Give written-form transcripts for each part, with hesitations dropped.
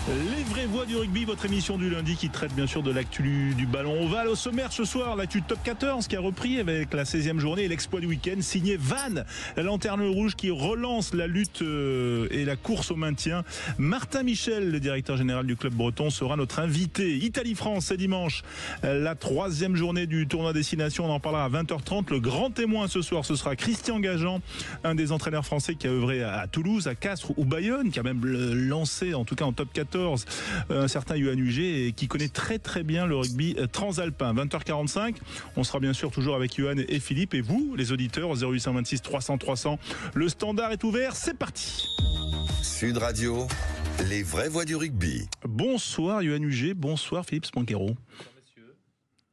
Les vraies voix du rugby, votre émission du lundi qui traite bien sûr de l'actu du ballon ovale. Au sommaire ce soir, l'actu top 14 qui a repris avec la 16e journée et l'exploit du week-end signé Vannes, la lanterne rouge qui relance la lutte et la course au maintien. Martin Michel, le directeur général du club breton, sera notre invité. Italie-France, c'est dimanche, la 3e journée du tournoi Destination. On en parlera à 20h30. Le grand témoin ce soir, ce sera Christian Gajan, un des entraîneurs français qui a œuvré à Toulouse, à Castres ou Bayonne, qui a même lancé, en tout cas en top 14, un certain Yohan Huget et qui connaît très très bien le rugby transalpin. 20h45, on sera bien sûr toujours avec Yohan et Philippe, et vous les auditeurs, 0826 300 300, le standard est ouvert, c'est parti. Sud Radio, les vraies voix du rugby. Bonsoir Yohan Huget, bonsoir Philippe Spanquero.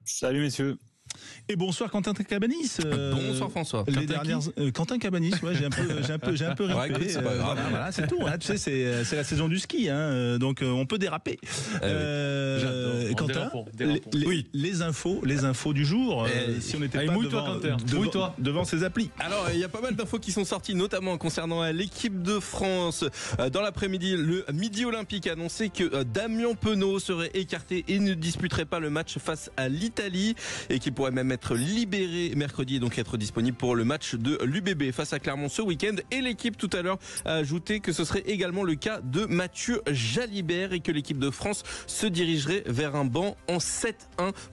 Salut messieurs. Et bonsoir Quentin Cabanis. Bonsoir François. Les dernières Quentin Cabanis, ouais, j'ai un peu ripé. Ouais, c'est pas grave. Voilà, c'est tout. Hein, tu sais, c'est la saison du ski, hein, donc on peut déraper. Quentin, les infos du jour. Si on n'était pas devant ces applis. Alors, il y a pas mal d'infos qui sont sorties, notamment concernant l'équipe de France. Dans l'après-midi, le Midi Olympique a annoncé que Damien Penaud serait écarté et ne disputerait pas le match face à l'Italie et qu'il pourrait même être libéré mercredi et donc être disponible pour le match de l'UBB face à Clermont ce week-end. Et l'équipe tout à l'heure a ajouté que ce serait également le cas de Mathieu Jalibert et que l'équipe de France se dirigerait vers un banc en 7-1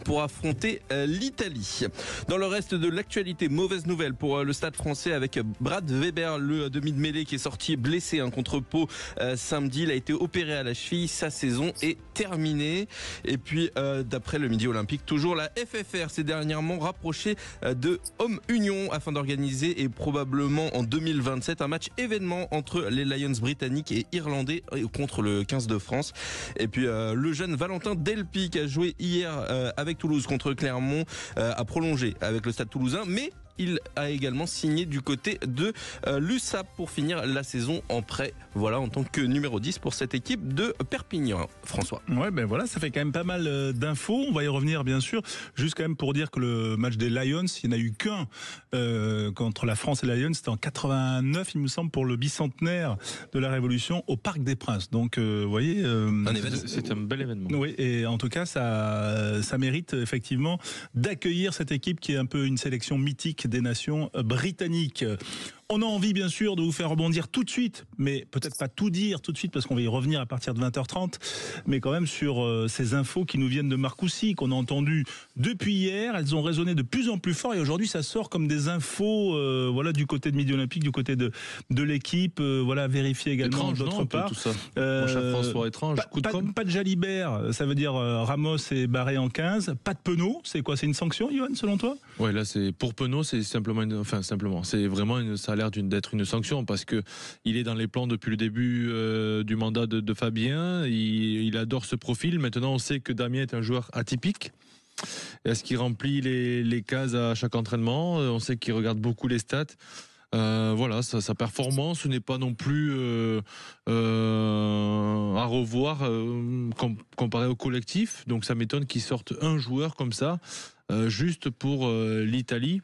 pour affronter l'Italie. Dans le reste de l'actualité, mauvaise nouvelle pour le Stade français avec Brad Weber, le demi de mêlée qui est sorti blessé contre Pau samedi. Il a été opéré à la cheville, sa saison est terminée. Et puis d'après le Midi Olympique, toujours la FFR s'est dernièrement rapproché de Home Union afin d'organiser et probablement en 2027 un match événement entre les Lions britanniques et irlandais contre le 15 de France. Et puis le jeune Valentin Delpy qui a joué hier avec Toulouse contre Clermont a prolongé avec le Stade Toulousain, mais il a également signé du côté de l'USAP pour finir la saison en prêt. Voilà, en tant que numéro 10 pour cette équipe de Perpignan. François. Ouais, ben voilà, ça fait quand même pas mal d'infos. On va y revenir, bien sûr. Juste quand même pour dire que le match des Lions, il n'y en a eu qu'un contre la France et les Lions. C'était en 89, il me semble, pour le bicentenaire de la Révolution au Parc des Princes. Donc, vous voyez... c'est un bel événement. Oui, et en tout cas, ça mérite effectivement d'accueillir cette équipe qui est un peu une sélection mythique des nations britanniques. On a envie bien sûr de vous faire rebondir tout de suite, mais peut-être pas tout dire tout de suite parce qu'on va y revenir à partir de 20h30, mais quand même sur ces infos qui nous viennent de Marcoussis, qu'on a entendues depuis hier. Elles ont résonné de plus en plus fort et aujourd'hui ça sort comme des infos voilà, du côté de Midi Olympique, du côté de l'équipe, voilà, vérifier également d'autre part. Tout ça. Mon cher François, étrange. Pas de Jalibert, ça veut dire Ramos est barré en 15. Pas de Penaud, c'est quoi? C'est une sanction, Yohan, selon toi? Ouais, là c'est pour Penaud, c'est simplement c'est vraiment ça a l'air d'être une sanction parce que il est dans les plans depuis le début du mandat de Fabien. Il adore ce profil. Maintenant, on sait que Damien est un joueur atypique. Est-ce qu'il remplit les cases à chaque entraînement? On sait qu'il regarde beaucoup les stats. Voilà, sa performance n'est pas non plus à revoir comparé au collectif. Donc ça m'étonne qu'il sorte un joueur comme ça juste pour l'Italie.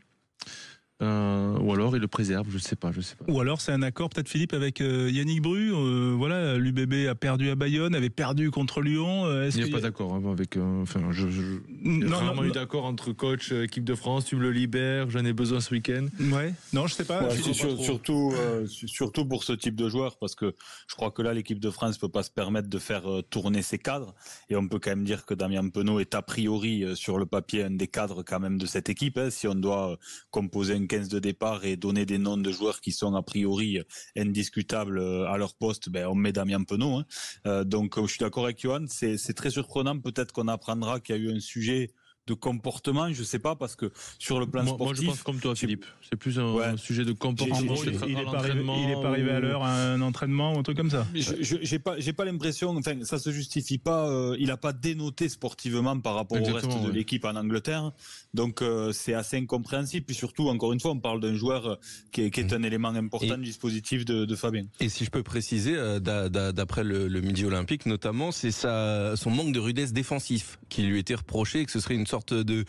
Ou alors il le préserve, je sais pas. Ou alors c'est un accord peut-être, Philippe, avec Yannick Bru. Voilà, l'UBB a perdu à Bayonne, avait perdu contre Lyon. Il n'y a pas d'accord avec. Il y a vraiment eu d'accord entre coach, équipe de France. Tu me le libères, j'en ai besoin ce week-end. Ouais. Non, je sais pas. Surtout pour ce type de joueur, parce que je crois que là l'équipe de France peut pas se permettre de faire tourner ses cadres, et on peut quand même dire que Damien Penaud est a priori sur le papier un des cadres quand même de cette équipe. Hein, si on doit composer un 15 de départ et donner des noms de joueurs qui sont a priori indiscutables à leur poste, on met Damien Penaud. Hein. Donc je suis d'accord avec Yohan, c'est très surprenant. Peut-être qu'on apprendra qu'il y a eu un sujet de comportement, je sais pas, parce que sur le plan sportif... Moi, je pense comme toi, Philippe. C'est plus un sujet de comportement. Il est pas arrivé à l'heure à un entraînement ou un truc comme ça. J'ai pas l'impression, enfin, ça se justifie pas, il a pas dénoté sportivement par rapport au reste de l'équipe en Angleterre. Donc, c'est assez incompréhensible. Puis surtout, encore une fois, on parle d'un joueur qui est un élément important du dispositif de Fabien. Et si je peux préciser, d'après le Midi Olympique, notamment, c'est son manque de rudesse défensif qui lui était reproché et que ce serait une sorte de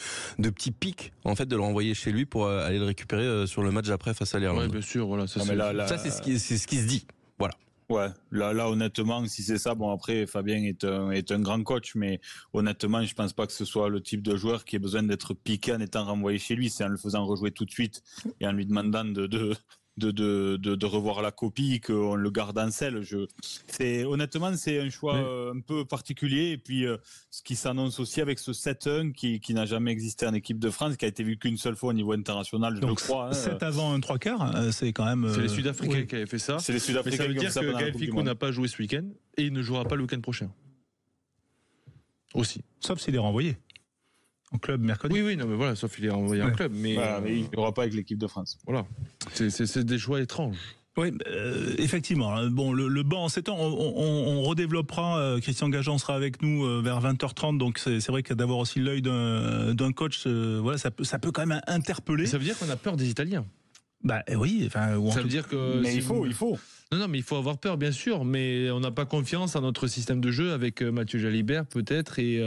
petit pic en fait de le renvoyer chez lui pour aller le récupérer sur le match après face à l'Irlande. Oui, bien sûr, voilà. Ça c'est ce qui se dit. Voilà. Ouais, là honnêtement, si c'est ça, bon après Fabien est un grand coach, mais honnêtement, je pense pas que ce soit le type de joueur qui ait besoin d'être piqué en étant renvoyé chez lui. C'est en le faisant rejouer tout de suite et en lui demandant de revoir la copie qu'on le garde en selle. Honnêtement, c'est un choix un peu particulier. Et puis ce qui s'annonce aussi avec ce 7-1 qui n'a jamais existé en équipe de France, qui a été vu qu'une seule fois au niveau international, je le crois. 7 avant un 3/4, c'est quand même. C'est les Sud-Africains qui avaient fait ça. C'est les Sud-Africains. Mais ça veut dire qui ont fait que pendant la Gaël Coupe du Ficou Monde. n'a pas joué ce week-end et il ne jouera pas le week-end prochain. Aussi. Sauf s'il est renvoyé en club mercredi. Oui, non, mais voilà, sauf qu'il est envoyé en club. Mais, mais il n'y aura pas avec l'équipe de France. Voilà. C'est des choix étranges. Oui, effectivement. Bon, le banc en 7 ans, on redéveloppera. Christian Gageant sera avec nous vers 20h30. Donc c'est vrai que d'avoir aussi l'œil d'un coach, voilà, ça peut quand même interpeller. Mais ça veut dire qu'on a peur des Italiens. Bah oui, enfin. Ça veut dire que. Mais il faut. Non, mais il faut avoir peur, bien sûr, mais on n'a pas confiance en notre système de jeu avec Mathieu Jalibert, peut-être, et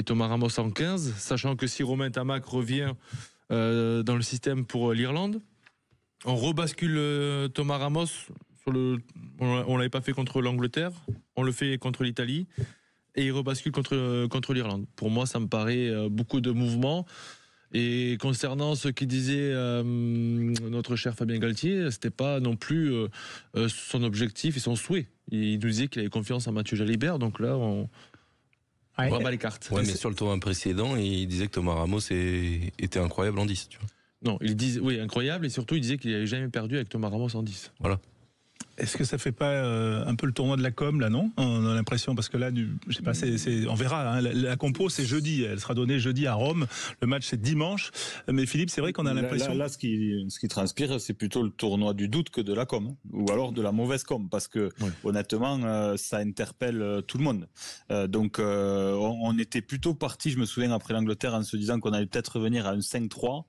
Thomas Ramos en 15, sachant que si Romain Tamac revient dans le système pour l'Irlande, on rebascule Thomas Ramos, on l'avait pas fait contre l'Angleterre, on le fait contre l'Italie, et il rebascule contre l'Irlande. Pour moi, ça me paraît beaucoup de mouvements. Et concernant ce qu'il disait notre cher Fabien Galtier, c'était pas non plus son objectif et son souhait. Il nous disait qu'il avait confiance en Mathieu Jalibert, donc là on rebat les cartes. Ouais, mais sur le tournoi précédent, il disait que Thomas Ramos était incroyable en 10. Tu vois. Non, il disait oui incroyable et surtout il disait qu'il n'avait jamais perdu avec Thomas Ramos en 10. Voilà. Est-ce que ça fait pas un peu le tournoi de la com là, non? On a l'impression parce que là, je sais pas, on verra. Hein, la compo c'est jeudi, elle sera donnée jeudi à Rome. Le match c'est dimanche. Mais Philippe, c'est vrai qu'on a l'impression. Là, ce qui transpire, c'est plutôt le tournoi du doute que de la com, ou alors de la mauvaise com, parce que honnêtement, ça interpelle tout le monde. Donc, on était plutôt parti, je me souviens après l'Angleterre, en se disant qu'on allait peut-être revenir à un 5-3.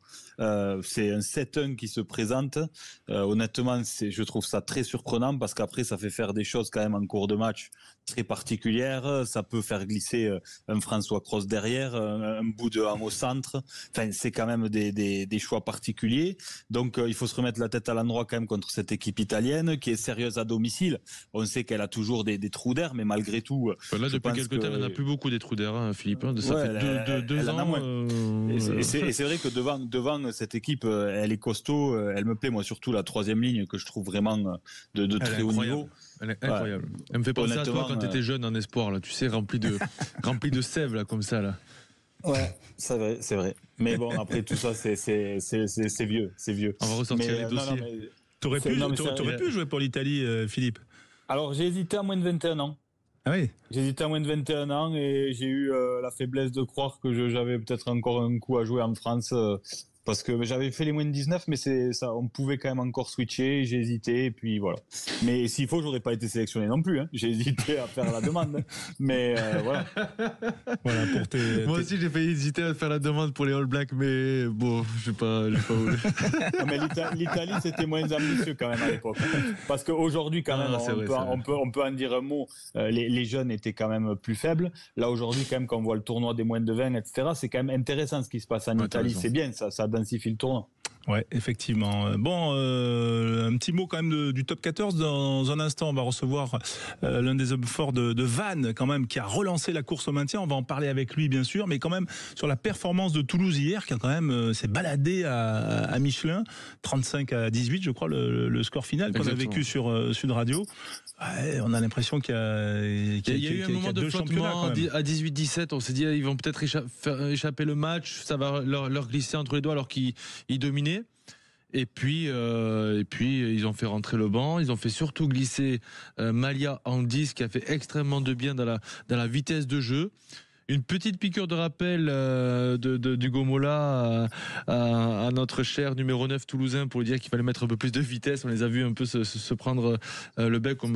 C'est un 7-1 qui se présente. Honnêtement, je trouve ça très surprenant parce qu'après ça fait faire des choses quand même en cours de match très particulières. Ça peut faire glisser un François Cross derrière, un bout de Ham au centre. Enfin, c'est quand même des choix particuliers. Donc il faut se remettre la tête à l'endroit quand même contre cette équipe italienne qui est sérieuse à domicile. On sait qu'elle a toujours des trous d'air, mais malgré tout. Là, depuis quelques temps, elle n'a plus beaucoup des trous d'air, hein, Philippe. Ça fait deux ans. Et c'est vrai que devant cette équipe, elle est costaud. Elle me plaît, moi, surtout la troisième ligne que je trouve vraiment de très haut niveau. Elle est incroyable. Elle me fait penser à toi quand tu étais jeune en espoir, là, tu sais, rempli de sève, là, comme ça. Là. Ouais, c'est vrai. Mais bon, après tout ça, c'est vieux. On va ressortir les dossiers. T'aurais pu jouer pour l'Italie, Philippe? Alors, j'ai hésité à moins de 21 ans. Ah oui. J'ai hésité à moins de 21 ans et j'ai eu la faiblesse de croire que j'avais peut-être encore un coup à jouer en France. Parce que j'avais fait les moins de 19, mais c'est ça, on pouvait quand même encore switcher. J'ai hésité, et puis voilà. Mais s'il faut, j'aurais pas été sélectionné non plus. Hein. J'ai hésité à faire la demande, mais voilà. Voilà pour Moi aussi, j'ai failli hésiter à faire la demande pour les All Blacks, mais bon, j'ai pas voulu. Non, mais l'Italie, c'était moins ambitieux quand même à l'époque. Parce qu'aujourd'hui, quand même, on peut en dire un mot. Les jeunes étaient quand même plus faibles. Là, aujourd'hui, quand même, quand on voit le tournoi des moins de 20, etc., c'est quand même intéressant ce qui se passe en Italie. C'est bien, ça densifie le tournoi. Ouais, effectivement. Bon, un petit mot quand même du top 14. Dans un instant, on va recevoir l'un des hommes forts de Vannes, quand même, qui a relancé la course au maintien. On va en parler avec lui, bien sûr, mais quand même sur la performance de Toulouse hier, qui a quand même s'est baladé à Michelin, 35-18, je crois, le score final qu'on a vécu sur Sud Radio. Ouais, on a l'impression qu'il y a eu un moment de flottement à 18-17. On s'est dit ils vont peut-être échapper le match, ça va leur glisser entre les doigts alors qu'ils dominaient. Et puis ils ont fait rentrer le banc. Ils ont fait surtout glisser Malia en 10, qui a fait extrêmement de bien dans la vitesse de jeu. Une petite piqûre de rappel d'Hugo Mola à notre cher numéro 9 toulousain pour lui dire qu'il fallait mettre un peu plus de vitesse. On les a vus un peu se prendre le bec comme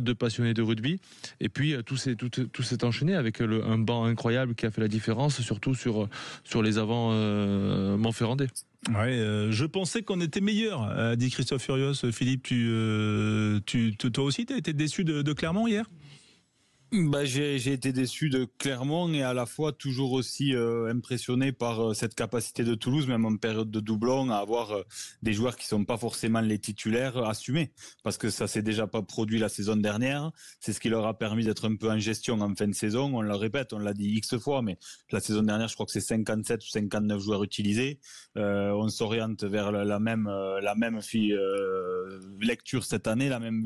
deux passionnés de rugby. Et puis tout s'est enchaîné avec un banc incroyable qui a fait la différence, surtout sur les avants montferrandais. Ouais, je pensais qu'on était meilleur, dit Christophe Furios. Philippe, toi aussi, t'as été déçu de Clermont hier? J'ai été déçu de Clermont et à la fois toujours aussi impressionné par cette capacité de Toulouse, même en période de doublon, à avoir des joueurs qui sont pas forcément les titulaires assumés, parce que ça s'est déjà pas produit la saison dernière. C'est ce qui leur a permis d'être un peu en gestion en fin de saison. On le répète, on l'a dit X fois, mais la saison dernière, je crois que c'est 57 ou 59 joueurs utilisés. On s'oriente vers la même lecture cette année, le même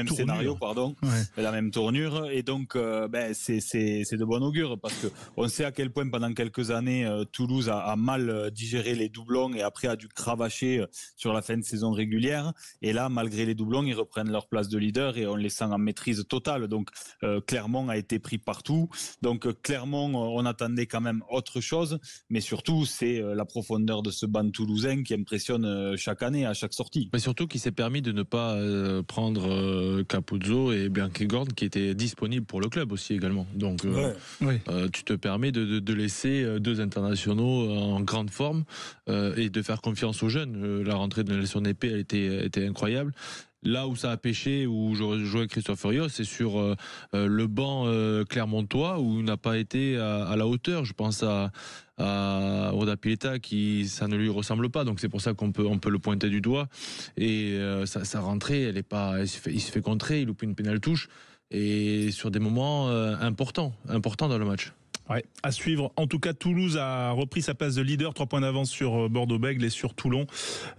Tournure. Scénario, pardon. Ouais. La même tournure, et donc c'est de bon augure, parce que on sait à quel point pendant quelques années Toulouse a mal digéré les doublons et après a dû cravacher sur la fin de saison régulière, et là malgré les doublons ils reprennent leur place de leader et on les sent en maîtrise totale. Donc Clermont a été pris partout, donc Clermont on attendait quand même autre chose, mais surtout c'est la profondeur de ce banc toulousain qui impressionne chaque année à chaque sortie. Mais surtout qu'il s'est permis de ne pas prendre Capuzzo et Bianchi-Gord qui étaient disponibles pour le club aussi également. Donc tu te permets de laisser deux internationaux en grande forme et de faire confiance aux jeunes. La rentrée de Nelson Épée elle était incroyable. Là où ça a pêché, où j'aurais joué Christophe Furios, c'est sur le banc clermontois où il n'a pas été à la hauteur. Je pense à Oda Pileta qui ça ne lui ressemble pas, donc c'est pour ça qu'on peut le pointer du doigt. Et sa rentrée, elle est pas, il se fait contrer, il loupe une pénale touche et sur des moments importants dans le match. Ouais, à suivre. En tout cas, Toulouse a repris sa place de leader, 3 points d'avance sur Bordeaux-Bègles et sur Toulon.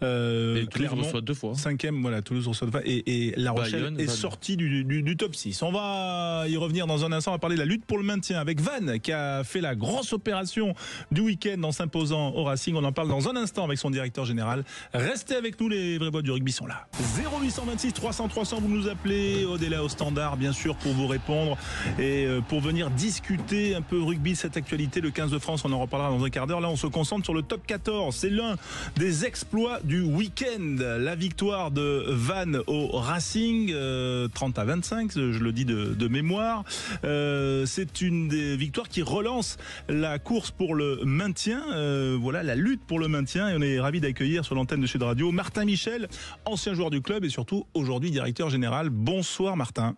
Et Toulouse reçoit 2 fois. 5e, voilà, Toulouse reçoit 2 fois. Et La Rochelle est sortie du top 6. On va y revenir dans un instant. On va parler de la lutte pour le maintien avec Vannes qui a fait la grosse opération du week-end en s'imposant au Racing. On en parle dans un instant avec son directeur général. Restez avec nous, les vrais voix du rugby sont là. 0826 300 300, vous nous appelez. Au-delà au standard, bien sûr, pour vous répondre et pour venir discuter un peu rugby, cette actualité, le 15 de France, on en reparlera dans un quart d'heure. Là, on se concentre sur le top 14. C'est l'un des exploits du week-end. La victoire de Vannes au Racing, 30-25, je le dis de mémoire. C'est une des victoires qui relance la course pour le maintien. Voilà, la lutte pour le maintien. Et on est ravis d'accueillir sur l'antenne de Sud Radio Martin Michel, ancien joueur du club et surtout aujourd'hui directeur général. Bonsoir Martin.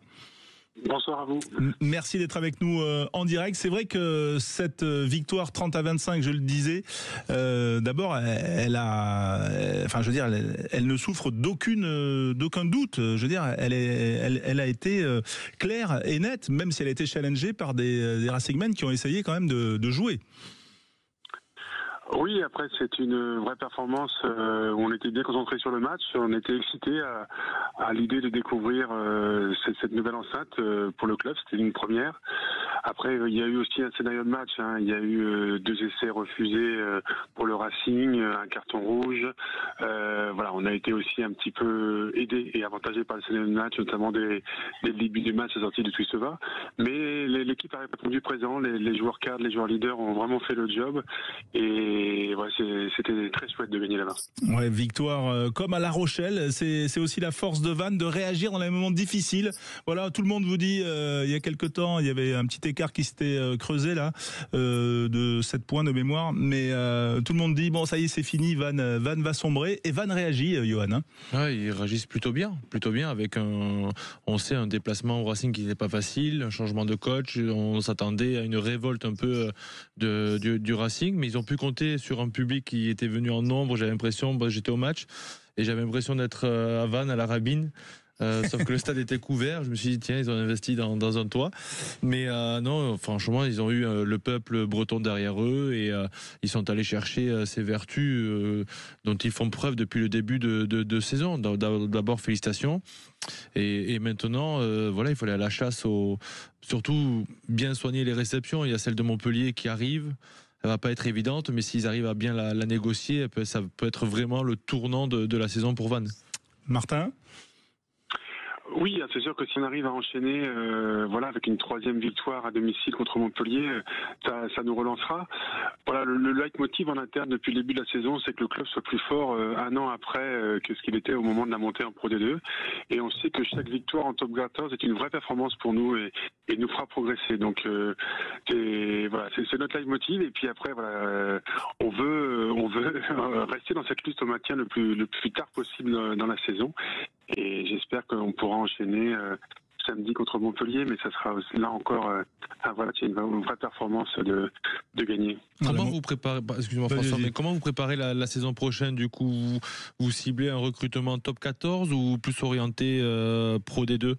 Bonsoir à vous. Merci d'être avec nous en direct. C'est vrai que cette victoire 30-25, je le disais, d'abord, elle ne souffre d'aucun doute. Je veux dire, elle a été claire et nette, même si elle a été challengée par des Racingmen qui ont essayé quand même de jouer. Oui, après c'est une vraie performance où on était bien concentré sur le match, on était excité à l'idée de découvrir cette nouvelle enceinte pour le club, c'était une première. Après il y a eu aussi un scénario de match, hein. Il y a eu 2 essais refusés pour le Racing, un carton rouge. Voilà, on a été aussi un petit peu aidé et avantagé par le scénario de match, notamment dès le début du match, la sortie de Twistova. Mais l'équipe a répondu présent, les joueurs cadres, les joueurs leaders ont vraiment fait le job et ouais, c'était très chouette de gagner là-bas. Ouais, victoire comme à La Rochelle, c'est aussi la force de Vannes de réagir dans les moments difficiles. Voilà, tout le monde vous dit il y a quelques temps, il y avait un petit écart qui s'était creusé là de 7 points de mémoire, mais tout le monde dit bon ça y est c'est fini, Vannes va sombrer et Vannes réagit, Johan. Hein. Ouais, ils réagissent plutôt bien avec on sait un déplacement au Racing qui n'était pas facile, un changement de coach, on s'attendait à une révolte un peu du Racing, mais ils ont pu compter sur un public qui était venu en nombre. J'avais l'impression, j'étais au match et j'avais l'impression d'être à Vannes à la Rabine. Sauf que le stade était couvert. Je me suis dit tiens, ils ont investi dans un toit. Mais non, franchement, ils ont eu le peuple breton derrière eux et ils sont allés chercher ces vertus dont ils font preuve depuis le début de saison. D'abord, félicitations. Et maintenant, voilà, il faut aller à la chasse surtout bien soigner les réceptions. Il y a celle de Montpellier qui arrive. Elle va pas être évidente, mais s'ils arrivent à bien la négocier, ça peut être vraiment le tournant de la saison pour Vannes. Martin ? Oui, c'est sûr que si on arrive à enchaîner, voilà, avec une 3e victoire à domicile contre Montpellier, ça nous relancera. Voilà, le leitmotiv en interne depuis le début de la saison, c'est que le club soit plus fort un an après que ce qu'il était au moment de la montée en Pro D2. Et on sait que chaque victoire en Top 14 est une vraie performance pour nous et nous fera progresser. Donc voilà, c'est notre leitmotiv. Et puis après, voilà, on veut rester dans cette lutte au maintien le plus tard possible dans la saison. Et j'espère qu'on pourra enchaîner samedi contre Montpellier, mais ça sera aussi, là encore un une vraie performance de gagner. Comment vous préparez, excusez-moi François, mais comment vous préparez la saison prochaine? Du coup, vous ciblez un recrutement top 14 ou plus orienté Pro D2?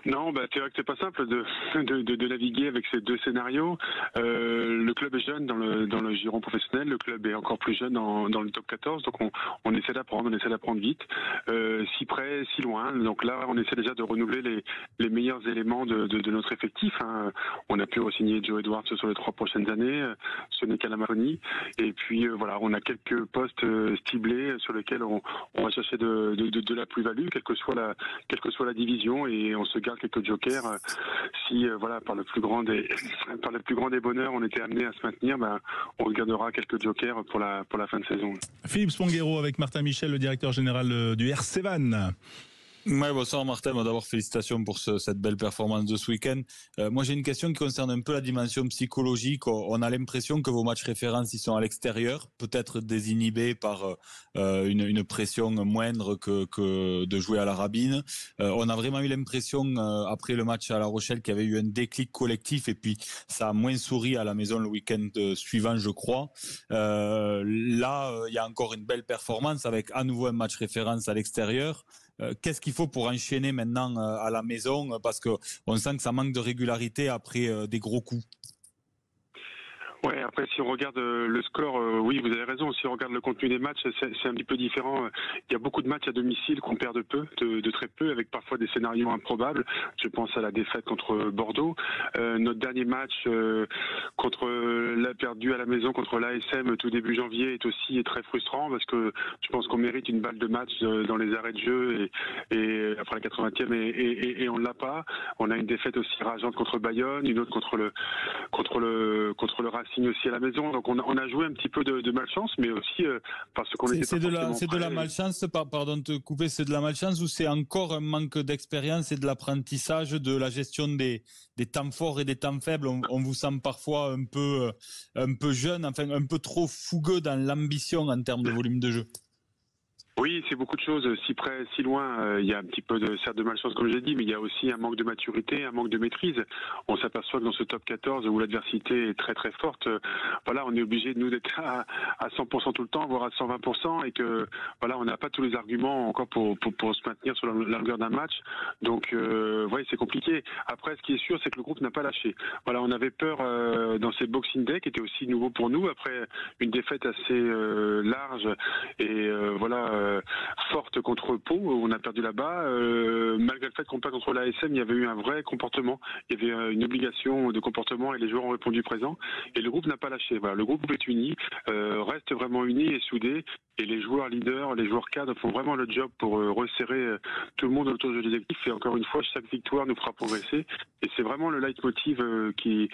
Non, c'est vrai que c'est pas simple de naviguer avec ces deux scénarios. Le club est jeune dans le giron professionnel, le club est encore plus jeune dans le top 14, donc on essaie d'apprendre vite, si près, si loin. Donc là, on essaie déjà de renouveler les meilleurs éléments de notre effectif. On a pu re-signer Joe Edwards sur les 3 prochaines années, ce n'est qu'à la Macronie. Et puis voilà, on a quelques postes ciblés sur lesquels on va chercher de la plus-value, quelle que soit la division, et on se garde quelques jokers. Si par le plus grand des bonheurs, on était amené à se maintenir, on regardera quelques jokers pour la fin de saison. Philippe Sponguero avec Martin Michel, le directeur général du RC Vannes. Ouais, bonsoir Martin, d'abord félicitations pour cette belle performance de ce week-end. Moi j'ai une question qui concerne un peu la dimension psychologique. On a l'impression que vos matchs références ils sont à l'extérieur, peut-être désinhibés par une pression moindre que de jouer à la Rabine. On a vraiment eu l'impression après le match à La Rochelle qu'il y avait eu un déclic collectif et puis ça a moins souri à la maison le week-end suivant, je crois. Là, il y a encore une belle performance avec à nouveau un match référence à l'extérieur. Qu'est-ce qu'il faut pour enchaîner maintenant à la maison, parce que on sent que ça manque de régularité après des gros coups? Ouais, après si on regarde le score, oui, vous avez raison. Si on regarde le contenu des matchs, c'est un petit peu différent. Il y a beaucoup de matchs à domicile qu'on perd de très peu, avec parfois des scénarios improbables. Je pense à la défaite contre Bordeaux. Notre dernier match l'a perdu à la maison contre l'ASM tout début janvier est aussi très frustrant, parce que je pense qu'on mérite une balle de match dans les arrêts de jeu et après la 80e et on l'a pas. On a une défaite aussi rageante contre Bayonne, une autre contre le Racing aussi à la maison. Donc on a joué un petit peu de malchance, mais aussi parce qu'on était c'est de la malchance, pardon de te couper, c'est de la malchance ou c'est encore un manque d'expérience et de l'apprentissage de la gestion des temps forts et des temps faibles? On vous sent parfois un peu jeune, enfin un peu trop fougueux dans l'ambition en termes de volume de jeu. Oui, c'est beaucoup de choses. Si près, si loin, il y a un petit peu certes de malchance, comme j'ai dit, mais il y a aussi un manque de maturité, un manque de maîtrise. On s'aperçoit que dans ce top 14 où l'adversité est très très forte, on est obligé nous d'être à 100% tout le temps, voire à 120%, et que on n'a pas tous les arguments encore pour se maintenir sur la longueur d'un match. Donc, c'est compliqué. Après, ce qui est sûr, c'est que le groupe n'a pas lâché. On avait peur dans ces Boxing Day, qui étaient aussi nouveaux pour nous, après une défaite assez large et forte contre Pau, on a perdu là-bas. Malgré le fait qu'on perd contre l'ASM, il y avait eu un vrai comportement. Il y avait une obligation de comportement et les joueurs ont répondu présent. Et le groupe n'a pas lâché. Le groupe est uni, reste vraiment uni et soudé. Et les joueurs leaders, les joueurs cadres font vraiment le job pour resserrer tout le monde autour de l'objectif. Et encore une fois, chaque victoire nous fera progresser. Et c'est vraiment le leitmotiv qui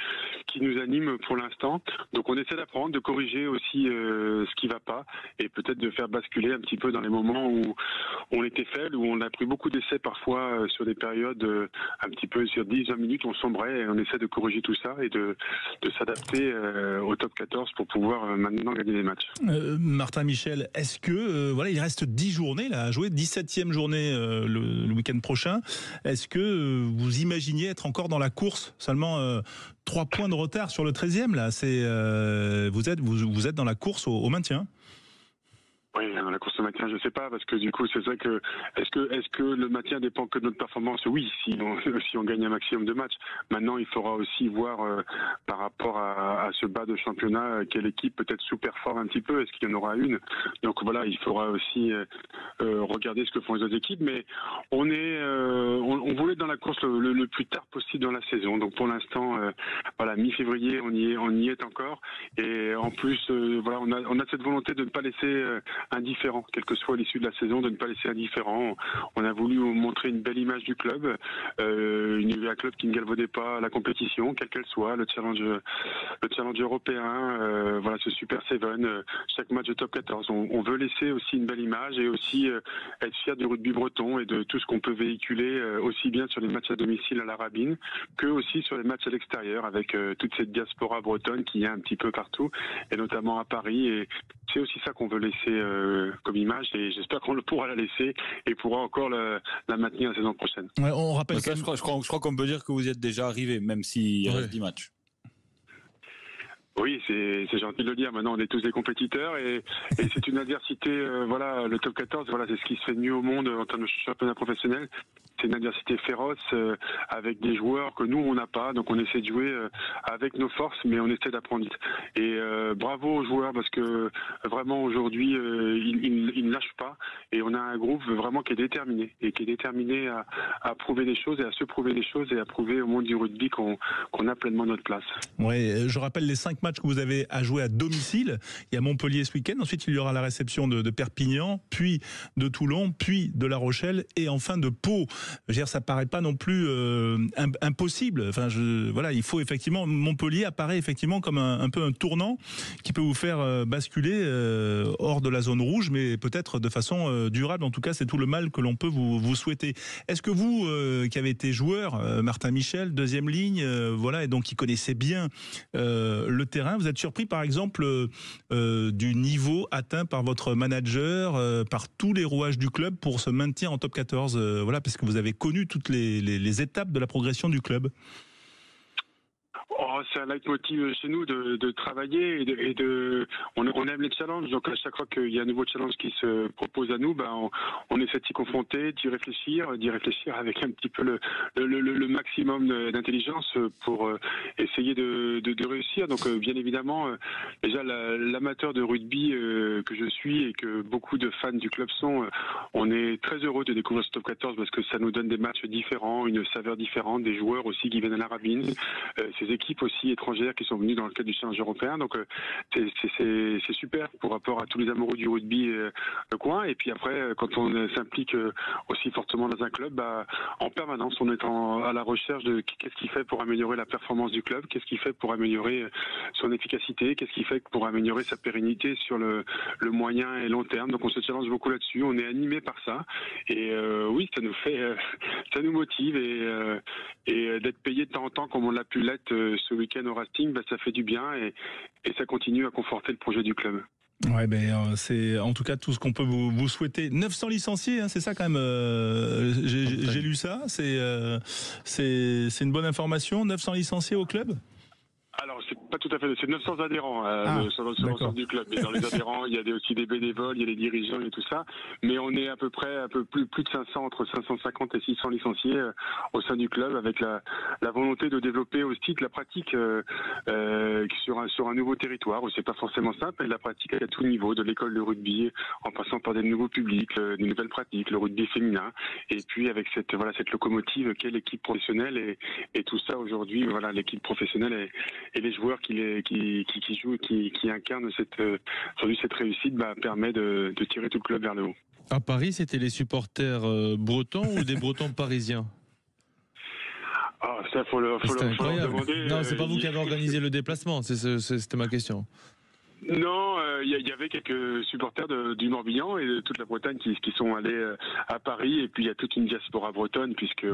nous anime pour l'instant. Donc on essaie d'apprendre, de corriger aussi ce qui va pas et peut-être de faire basculer un petit peu dans les moments où on était faible, où on a pris beaucoup d'essais parfois sur des périodes un petit peu sur 10-20 minutes, on sombrait et on essaie de corriger tout ça et de s'adapter au top 14 pour pouvoir maintenant gagner les matchs. Martin Michel, est-ce que il reste 10 journées là, à jouer, 17e journée le week-end prochain. Est-ce que vous imaginiez être encore dans la course? Seulement 3 points de retard sur le 13e là, vous êtes dans la course au maintien? Oui, la course au maintien, je sais pas, parce que du coup, c'est vrai que est-ce que le maintien dépend que de notre performance? Oui, si on gagne un maximum de matchs. Maintenant, il faudra aussi voir par rapport à ce bas de championnat, quelle équipe peut-être sous-performe un petit peu. Est-ce qu'il y en aura une? Donc il faudra aussi regarder ce que font les autres équipes. Mais on voulait être dans la course le plus tard possible dans la saison. Donc pour l'instant, mi-février, on y est encore. Et en plus, on a cette volonté de ne pas laisser indifférent, quelle que soit l'issue de la saison, de ne pas laisser indifférent. On a voulu montrer une belle image du club, un club qui ne galvaudait pas la compétition, quelle qu'elle soit, le challenge européen, ce Super 7, chaque match de top 14. On veut laisser aussi une belle image et aussi être fier du rugby breton et de tout ce qu'on peut véhiculer aussi bien sur les matchs à domicile à la Rabine que aussi sur les matchs à l'extérieur avec toute cette diaspora bretonne qu'il y a un petit peu partout et notamment à Paris c'est aussi ça qu'on veut laisser comme image, et j'espère qu'on pourra la laisser et pourra encore la maintenir la saison prochaine. Ouais, on rappelle Ça, je crois qu'on peut dire que vous y êtes déjà arrivé, même s'il reste 10 matchs. Oui, c'est gentil de le dire. Maintenant, on est tous des compétiteurs et c'est une adversité. Le top 14, c'est ce qui se fait de mieux au monde en termes de championnat professionnel. C'est une adversité féroce avec des joueurs que nous on n'a pas. Donc on essaie de jouer avec nos forces, mais on essaie d'apprendre vite. Et bravo aux joueurs parce que vraiment aujourd'hui ils ne lâchent pas et on a un groupe vraiment qui est déterminé à prouver des choses et à se prouver des choses et à prouver au monde du rugby qu'on a pleinement notre place. Ouais, je rappelle les 5 matchs que vous avez à jouer à domicile. Il y a Montpellier ce week-end. Ensuite, il y aura la réception de Perpignan, puis de Toulon, puis de La Rochelle et enfin de Pau. Je veux dire, ça paraît pas non plus impossible. Enfin, il faut effectivement. Montpellier apparaît effectivement comme un peu un tournant qui peut vous faire basculer hors de la zone rouge, mais peut-être de façon durable. En tout cas, c'est tout le mal que l'on peut vous souhaiter. Est-ce que vous, qui avez été joueur, Martin Michel, deuxième ligne, et donc qui connaissez bien le terrain, vous êtes surpris par exemple du niveau atteint par votre manager, par tous les rouages du club pour se maintenir en top 14, parce que vous avez connu toutes les étapes de la progression du club. C'est un leitmotiv chez nous de travailler on aime les challenges, donc à chaque fois qu'il y a un nouveau challenge qui se propose à nous, on essaie de s'y confronter, d'y réfléchir avec un petit peu le maximum d'intelligence pour essayer de réussir. Donc bien évidemment, déjà l'amateur de rugby que je suis et que beaucoup de fans du club sont, on est très heureux de découvrir ce top 14 parce que ça nous donne des matchs différents, une saveur différente, des joueurs aussi qui viennent à la Rabine, ces équipes aussi étrangères qui sont venues dans le cadre du challenge européen. Donc c'est super pour rapport à tous les amoureux du rugby coin. Et puis après, quand on s'implique aussi fortement dans un club, en permanence, on est à la recherche de qu'est-ce qu'il fait pour améliorer la performance du club, qu'est-ce qu'il fait pour améliorer son efficacité, qu'est-ce qu'il fait pour améliorer sa pérennité sur le moyen et long terme. Donc on se challenge beaucoup là-dessus. On est animé par ça. Et oui, ça nous motive et d'être payé de temps en temps comme on l'a pu l'être ce week-end au Racing, ça fait du bien et ça continue à conforter le projet du club. Ouais, c'est en tout cas tout ce qu'on peut vous souhaiter. 900 licenciés, c'est ça quand même. J'ai lu ça. C'est une bonne information. 900 licenciés au club. Alors, c'est pas tout à fait, c'est 900 adhérents sur l'ensemble du club. Mais dans les adhérents, il y a aussi des bénévoles, il y a les dirigeants et tout ça. Mais on est à peu près plus de 500, entre 550 et 600 licenciés au sein du club, avec la volonté de développer aussi de la pratique sur un nouveau territoire où c'est pas forcément simple, et la pratique à tout niveau, de l'école de rugby, en passant par des nouveaux publics, des nouvelles pratiques, le rugby féminin, et puis avec cette locomotive qu'est l'équipe professionnelle et tout ça aujourd'hui, l'équipe professionnelle et les joueurs qui jouent, qui incarnent cette réussite, permet de tirer tout le club vers le haut. À Paris, c'était les supporters bretons ou des Bretons parisiens? Ça, faut leur demander. Non, c'est pas vous qui avez organisé le déplacement, c'était ma question. Non, il y avait quelques supporters du Morbihan et de toute la Bretagne qui sont allés à Paris, et puis il y a toute une diaspora bretonne puisque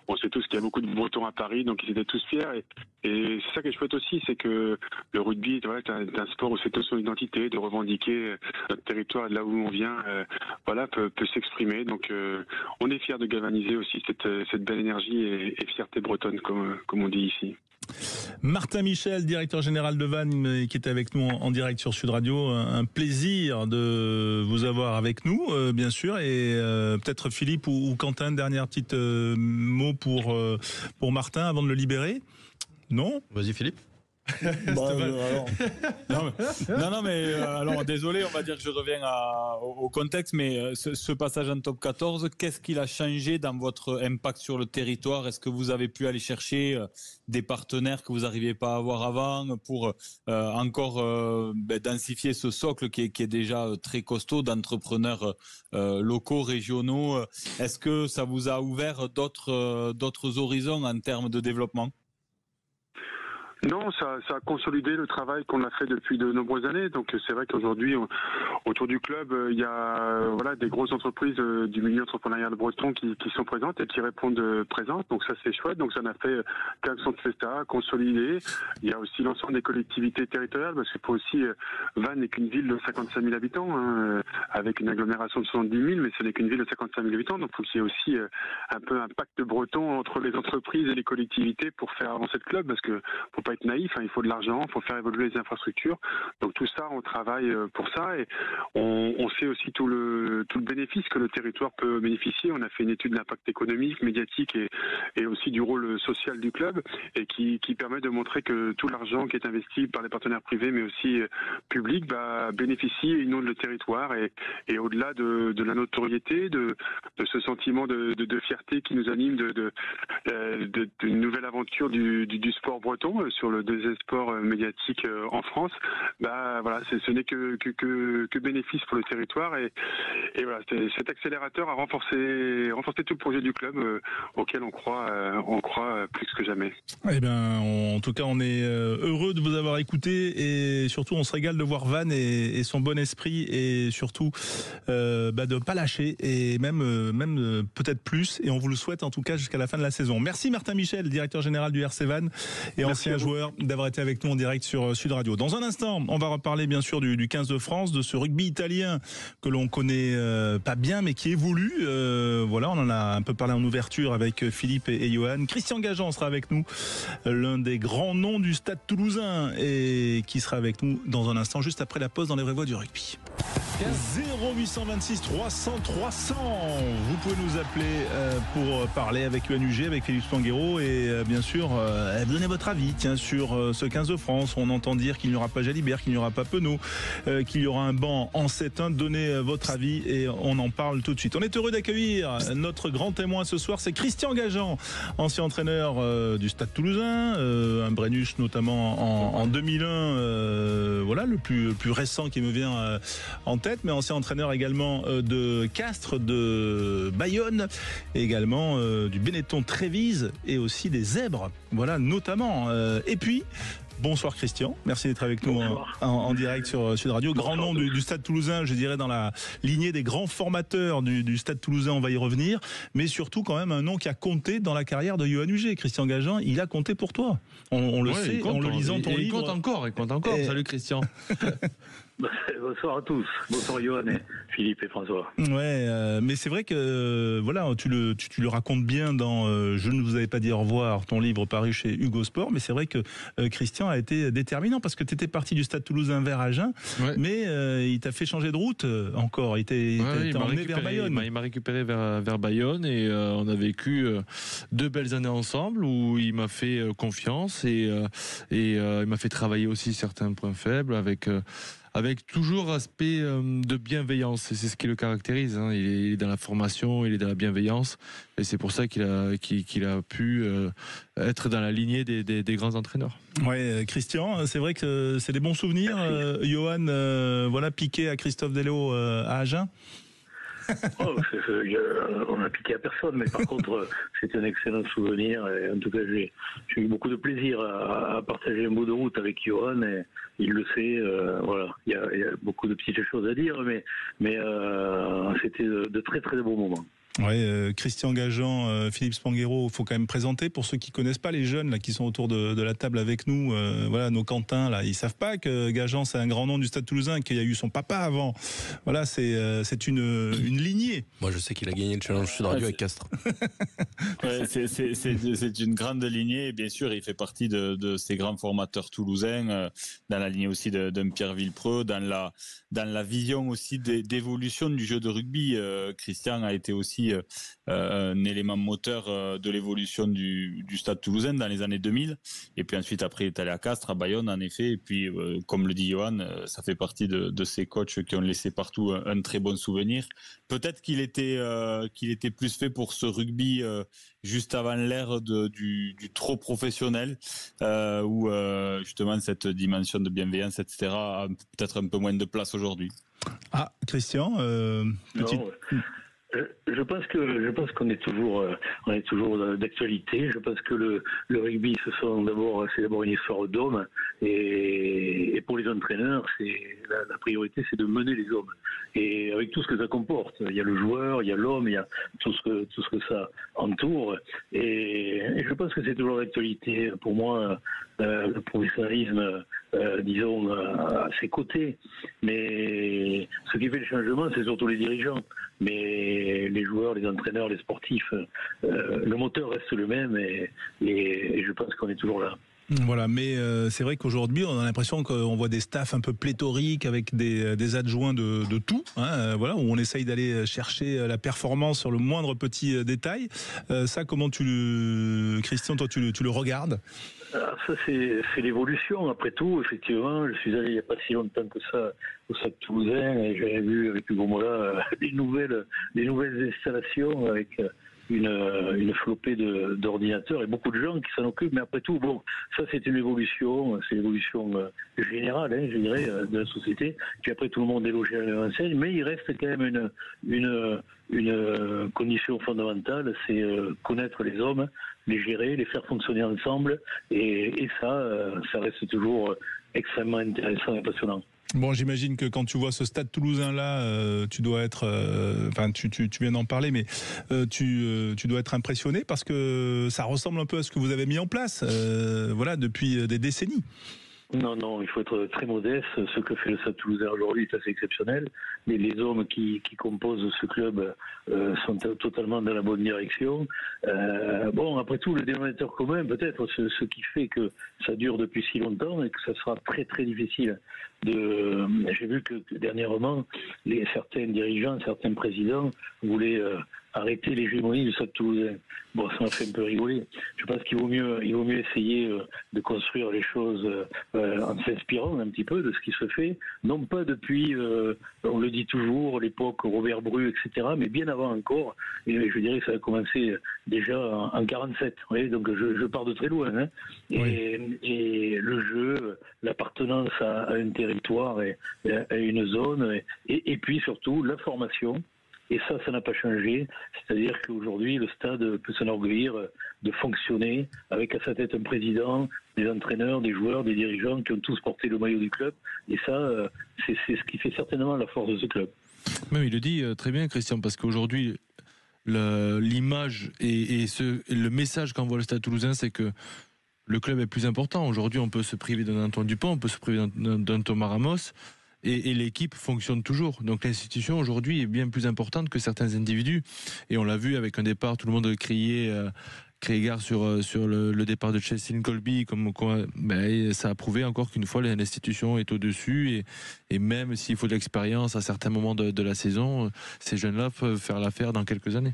on sait tous qu'il y a beaucoup de Bretons à Paris, donc ils étaient tous fiers et c'est ça qui est chouette aussi, c'est que le rugby est un sport où c'est toute son identité, de revendiquer notre territoire, de là où on vient, peut s'exprimer. Donc on est fiers de galvaniser aussi cette belle énergie et fierté bretonne comme on dit ici. Martin Michel, directeur général de Vannes, qui était avec nous en direct sur Sud Radio. Un plaisir de vous avoir avec nous, bien sûr. Et peut-être Philippe ou Quentin, dernière petite mot pour Martin avant de le libérer. Non ? Vas-y Philippe. Alors désolé, on va dire que je reviens au contexte, mais ce passage en top 14, qu'est-ce qu'il a changé dans votre impact sur le territoire? Est-ce que vous avez pu aller chercher des partenaires que vous n'arriviez pas à avoir avant pour encore densifier ce socle qui est déjà très costaud d'entrepreneurs locaux, régionaux? Est-ce que ça vous a ouvert d'autres horizons en termes de développement? Non, ça a consolidé le travail qu'on a fait depuis de nombreuses années. Donc c'est vrai qu'aujourd'hui, autour du club, il y a des grosses entreprises du milieu entrepreneurial breton qui sont présentes et qui répondent présentes. Donc ça c'est chouette. Donc ça en a fait Caxon de Festa, consolidé. Il y a aussi l'ensemble des collectivités territoriales parce que pour aussi Vannes n'est qu'une ville de 55 000 habitants avec une agglomération de 70 000, mais ce n'est qu'une ville de 55 000 habitants. Donc il faut qu'il y ait aussi un peu un pacte breton entre les entreprises et les collectivités pour faire avancer le club parce que faut pas être naïf, il faut de l'argent, il faut faire évoluer les infrastructures. Donc tout ça, on travaille pour ça et on sait aussi tout le bénéfice que le territoire peut bénéficier. On a fait une étude d'impact économique, médiatique et aussi du rôle social du club et qui permet de montrer que tout l'argent qui est investi par les partenaires privés mais aussi publics bénéficie et inonde le territoire et au-delà de la notoriété, de ce sentiment de fierté qui nous anime d'une nouvelle aventure du sport breton sur le deuxième sport médiatique en France, ce n'est que bénéfice pour le territoire et voilà, cet accélérateur a renforcé tout le projet du club auquel on croit plus que jamais. Eh bien, en tout cas, on est heureux de vous avoir écouté et surtout, on se régale de voir Vannes et son bon esprit et surtout de pas lâcher et même peut-être plus. Et on vous le souhaite en tout cas jusqu'à la fin de la saison. Merci Martin Michel, directeur général du RC Vannes et ancien joueur, d'avoir été avec nous en direct sur Sud Radio. Dans un instant, on va reparler bien sûr du 15 de France, de ce rugby italien que l'on connaît pas bien mais qui évolue. Voilà, on en a un peu parlé en ouverture avec Philippe et Johan. Christian Gajan sera avec nous, l'un des grands noms du Stade Toulousain et qui sera avec nous dans un instant juste après la pause dans les vraies voix du rugby. 0826 300 300. Vous pouvez nous appeler pour parler avec UNUG, avec Philippe Spanghero et bien sûr donner votre avis sur ce 15 de France. On entend dire qu'il n'y aura pas Jalibert, qu'il n'y aura pas Penaud, qu'il y aura un banc en 7-1. Donnez votre avis et on en parle tout de suite. On est heureux d'accueillir notre grand témoin ce soir, c'est Christian Gajan, ancien entraîneur du Stade Toulousain, un Brennus notamment en 2001, voilà le plus récent qui me vient en tête, mais ancien entraîneur également de Castres, de Bayonne, et également du Benetton Trévise et aussi des Zèbres, voilà notamment. Et puis bonsoir Christian, merci d'être avec nous en direct sur Sud Radio. Grand nom du Stade Toulousain, je dirais dans la lignée des grands formateurs du Stade Toulousain, on va y revenir, mais surtout quand même un nom qui a compté dans la carrière de Johan Huget. Christian Gajan, il a compté pour toi. On le sait, en le lisant ton livre. Il compte encore. Salut Christian. Bonsoir à tous. Bonsoir Johan et Philippe et François. Ouais, mais c'est vrai que voilà, tu le racontes bien dans Je ne vous avais pas dit au revoir, ton livre paru chez Hugo Sport, mais c'est vrai que Christian a été déterminant parce que tu étais parti du Stade Toulousain vers Agen, mais il t'a fait changer de route encore. Il t'a emmené vers Bayonne. Il m'a récupéré vers Bayonne et on a vécu 2 belles années ensemble où il m'a fait confiance et il m'a fait travailler aussi certains points faibles avec toujours aspect de bienveillance, et c'est ce qui le caractérise. Il est dans la formation, il est dans la bienveillance, et c'est pour ça qu'il a pu être dans la lignée des grands entraîneurs. Ouais, Christian, c'est vrai que c'est des bons souvenirs. Johan, voilà, piqué à Christophe Deleo à Agen. On n'a piqué à personne, mais par contre, c'est un excellent souvenir. Et en tout cas, j'ai eu beaucoup de plaisir à partager un bout de route avec Johan, et il le sait. Voilà, il y a beaucoup de petites choses à dire, mais c'était de très très beaux moments. Ouais, Christian Gajan, Philippe Spanghero, faut quand même présenter pour ceux qui connaissent pas, les jeunes là qui sont autour de la table avec nous. Voilà, nos Quentins là, ils savent pas que Gajan c'est un grand nom du Stade Toulousain, qu'il y a eu son papa avant. Voilà, c'est une lignée. Moi, je sais qu'il a gagné le challenge Sud Radio avec Castres. Ouais, c'est une grande lignée, et bien sûr, il fait partie de ces grands formateurs toulousains, dans la lignée aussi d'un Pierre Villepreux, dans la vision aussi d'évolution du jeu de rugby. Christian a été aussi un élément moteur de l'évolution du Stade Toulousain dans les années 2000, et puis ensuite après il est allé à Castres, à Bayonne en effet, et puis comme le dit Johan, ça fait partie de ces coachs qui ont laissé partout un très bon souvenir. Peut-être qu'il était plus fait pour ce rugby juste avant l'ère du trop professionnel, où justement cette dimension de bienveillance, etc., a peut-être un peu moins de place aujourd'hui. Ah, Christian, petite... Je pense qu'on est toujours d'actualité. Je pense que le rugby, c'est d'abord une histoire d'hommes, et pour les entraîneurs, c'est la priorité, c'est de mener les hommes. Et avec tout ce que ça comporte, il y a le joueur, il y a l'homme, il y a tout ce que ça entoure. Et je pense que c'est toujours d'actualité. Pour moi, le professionnalisme, disons, à ses côtés. Mais ce qui fait le changement, c'est surtout les dirigeants. Mais les joueurs, les entraîneurs, les sportifs, le moteur reste le même, et je pense qu'on est toujours là. Voilà, mais c'est vrai qu'aujourd'hui, on a l'impression qu'on voit des staffs un peu pléthoriques avec des adjoints de tout, hein, voilà, où on essaye d'aller chercher la performance sur le moindre petit détail. Ça, comment Christian, toi, tu le regardes? Alors ça, c'est l'évolution. Après tout, effectivement, je suis allé il n'y a pas si longtemps que ça au Stade Toulousain, et j'avais vu avec Hugo Mola des nouvelles installations avec une flopée d'ordinateurs et beaucoup de gens qui s'en occupent. Mais après tout, bon, ça c'est une évolution, c'est l'évolution générale, hein, je dirais, de la société. Puis après, tout le monde est logé à la même enseigne, mais il reste quand même une condition fondamentale, c'est connaître les hommes, les gérer, les faire fonctionner ensemble, et ça reste toujours extrêmement intéressant et passionnant. Bon, j'imagine que quand tu vois ce Stade Toulousain-là, tu dois être, enfin, tu viens d'en parler, mais tu dois être impressionné parce que ça ressemble un peu à ce que vous avez mis en place, voilà, depuis des décennies. Non, il faut être très modeste. Ce que fait le Stade Toulousain aujourd'hui est assez exceptionnel. Les hommes qui composent ce club sont totalement dans la bonne direction. Bon, après tout, le dénominateur commun, peut-être, ce qui fait que ça dure depuis si longtemps et que ça sera très très difficile J'ai vu que dernièrement, certains dirigeants, certains présidents voulaient arrêter l'hégémonie du Stade Toulousain. Bon, ça m'a fait un peu rigoler. Je pense qu'il vaut mieux essayer de construire les choses en s'inspirant un petit peu de ce qui se fait, non pas depuis, on le dit toujours, l'époque Robert Bru, etc., mais bien avant encore. Et je dirais que ça a commencé déjà en 47. Vous voyez, donc je pars de très loin. Hein. Et le jeu, l'appartenance à un territoire et à une zone, et puis surtout la formation. Et ça n'a pas changé. C'est-à-dire qu'aujourd'hui, le stade peut s'enorgueillir de fonctionner avec à sa tête un président, des entraîneurs, des joueurs, des dirigeants qui ont tous porté le maillot du club. Et ça, c'est ce qui fait certainement la force de ce club. Même il le dit très bien, Christian, parce qu'aujourd'hui, l'image et le message qu'envoie le Stade Toulousain, c'est que le club est plus important. Aujourd'hui, on peut se priver d'un Antoine Dupont, on peut se priver d'un Thomas Ramos. Et l'équipe fonctionne toujours. Donc l'institution aujourd'hui est bien plus importante que certains individus. Et on l'a vu avec un départ, tout le monde criait gare sur le départ de Cheslin Kolbe, comme quoi ça a prouvé encore qu'une fois l'institution est au-dessus. Et même s'il faut de l'expérience à certains moments de la saison, ces jeunes-là peuvent faire l'affaire dans quelques années.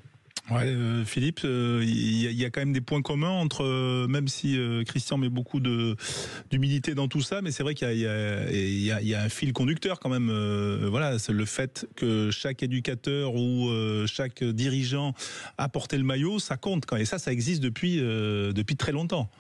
Ouais, Philippe, il y a quand même des points communs entre, même si Christian met beaucoup d'humilité dans tout ça, mais c'est vrai qu'il y a un fil conducteur quand même. Voilà, c'est le fait que chaque éducateur ou chaque dirigeant a porté le maillot, ça compte quand même. Et ça existe depuis très longtemps.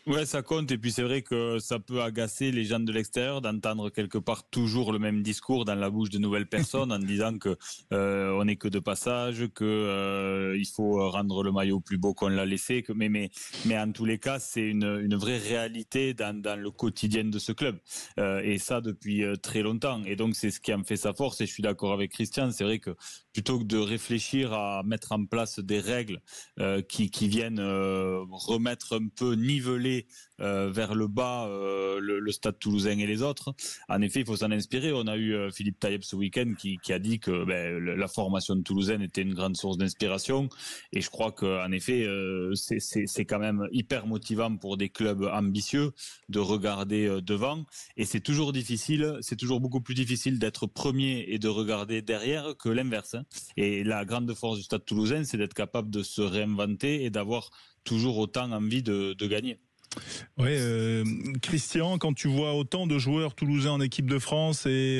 Ouais, ça compte. Et puis c'est vrai que ça peut agacer les gens de l'extérieur d'entendre quelque part toujours le même discours dans la bouche de nouvelles personnes en disant que on n'est que de passage, que il faut rendre le maillot plus beau qu'on l'a laissé. Mais en tous les cas, c'est une vraie réalité dans le quotidien de ce club. Et ça depuis très longtemps. Et donc c'est ce qui en fait sa force. Et je suis d'accord avec Christian. C'est vrai que plutôt que de réfléchir à mettre en place des règles qui viennent remettre un peu niveler vers le bas le Stade Toulousain et les autres. En effet, il faut s'en inspirer. On a eu Philippe Taïeb ce week-end qui a dit que la formation de Toulousain était une grande source d'inspiration. Et je crois qu'en effet, c'est quand même hyper motivant pour des clubs ambitieux de regarder devant. Et c'est toujours difficile, c'est toujours beaucoup plus difficile d'être premier et de regarder derrière que l'inverse. Hein. Et la grande force du Stade Toulousain, c'est d'être capable de se réinventer et d'avoir toujours autant envie de gagner. Oui, Christian, quand tu vois autant de joueurs toulousains en équipe de France et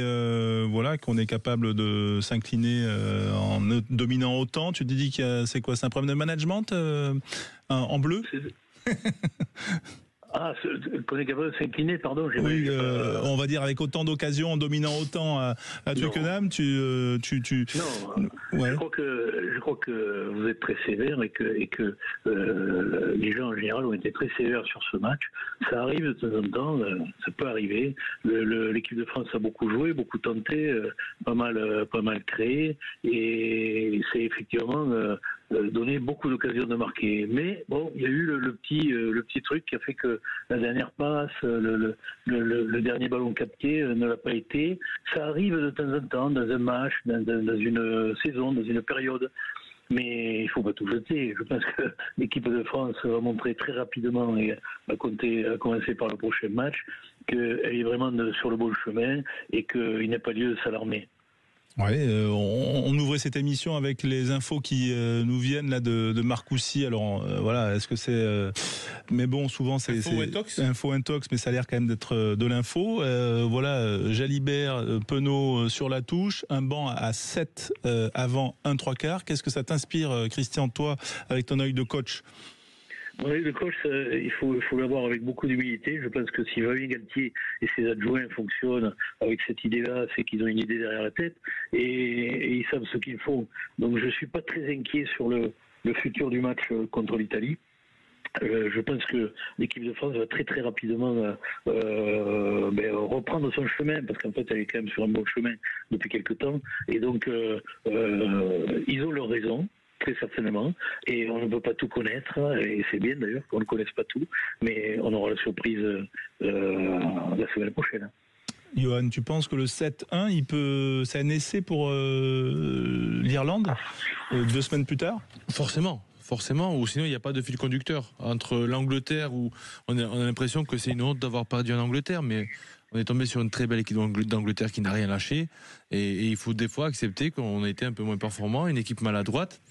voilà qu'on est capable de s'incliner en dominant autant, tu te dis que c'est quoi, c'est un problème de management en bleu? qu'on est capable de s'incliner, pardon. Oui, on va dire avec autant d'occasions, en dominant autant à Twickenham, Non, ouais. je crois que vous êtes très sévère et que les gens en général ont été très sévères sur ce match. Ça arrive de temps en temps, ça peut arriver. L'équipe de France a beaucoup joué, beaucoup tenté, pas mal créé, et c'est effectivement donné beaucoup d'occasions de marquer. Mais bon, il y a eu le petit truc qui a fait que la dernière passe, le dernier ballon capté ne l'a pas été. Ça arrive de temps en temps dans un match, dans une saison, dans une période. Mais il ne faut pas tout jeter. Je pense que l'équipe de France va montrer très rapidement, et à commencer par le prochain match, qu'elle est vraiment sur le bon chemin et qu'il n'y a pas lieu de s'alarmer. Ouais, on ouvrait cette émission avec les infos qui nous viennent là de Marcoussis. Alors voilà, est-ce que c'est mais bon, souvent c'est info intox, mais ça a l'air quand même d'être de l'info. Voilà, Jalibert, Penaud sur la touche, un banc à 7 avant 1 3/4. Qu'est-ce que ça t'inspire, Christian, toi, avec ton œil de coach? Oui, le coach, il faut l'avoir avec beaucoup d'humilité. Je pense que si Fabien Galtier et ses adjoints fonctionnent avec cette idée-là, c'est qu'ils ont une idée derrière la tête et ils savent ce qu'ils font. Donc je ne suis pas très inquiet sur le futur du match contre l'Italie. Je pense que l'équipe de France va très très rapidement reprendre son chemin, parce qu'en fait elle est quand même sur un bon chemin depuis quelques temps, et donc ils ont leur raison. Très certainement, et on ne peut pas tout connaître, et c'est bien d'ailleurs qu'on ne connaisse pas tout, mais on aura la surprise la semaine prochaine. Johan, tu penses que le 7-1, c'est un essai pour l'Irlande 2 semaines plus tard? Forcément, ou sinon il n'y a pas de fil conducteur entre l'Angleterre, où on a l'impression que c'est une honte d'avoir perdu en Angleterre, mais on est tombé sur une très belle équipe d'Angleterre qui n'a rien lâché, et il faut des fois accepter qu'on a été un peu moins performant, une équipe maladroite.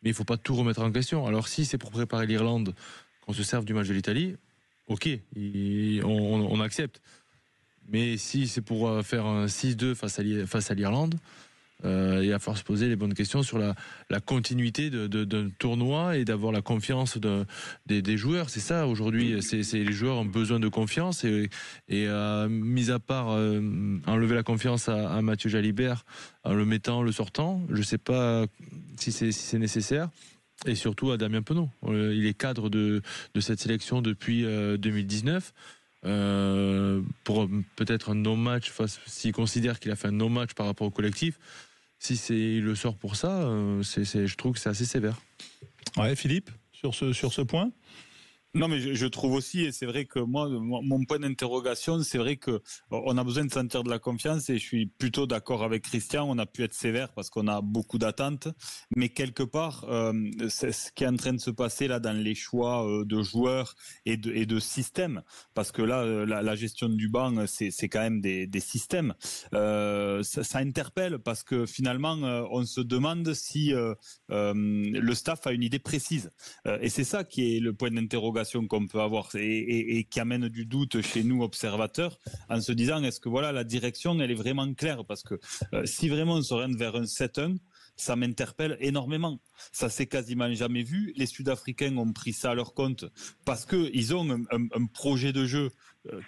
Mais il ne faut pas tout remettre en question. Alors si c'est pour préparer l'Irlande, qu'on se serve du match de l'Italie, ok, on accepte. Mais si c'est pour faire un 6-2 face à l'Irlande, il va falloir se poser les bonnes questions sur la continuité d'un tournoi et d'avoir la confiance des joueurs. C'est ça aujourd'hui, les joueurs ont besoin de confiance, et mis à part enlever la confiance à Mathieu Jalibert en le sortant, je ne sais pas si c'est nécessaire. Et surtout à Damien Penaud. Il est cadre de cette sélection depuis 2019. Pour peut-être un non-match, s'il considère qu'il a fait un non-match par rapport au collectif, si il le sort pour ça, je trouve que c'est assez sévère. Ouais, Philippe, sur ce point. Non, mais je trouve aussi, et c'est vrai que moi, mon point d'interrogation, c'est vrai que on a besoin de sentir de la confiance, et je suis plutôt d'accord avec Christian. On a pu être sévère parce qu'on a beaucoup d'attentes, mais quelque part, c'est ce qui est en train de se passer là dans les choix de joueurs et de systèmes, parce que là, la gestion du banc, c'est quand même des systèmes. Ça interpelle, parce que finalement, on se demande si le staff a une idée précise, et c'est ça qui est le point d'interrogation qu'on peut avoir, et qui amène du doute chez nous observateurs, en se disant, est-ce que voilà, la direction elle est vraiment claire, parce que si vraiment on s'oriente vers un 7-1, ça m'interpelle énormément. Ça s'est quasiment jamais vu. Les Sud-Africains ont pris ça à leur compte parce qu'ils ont un projet de jeu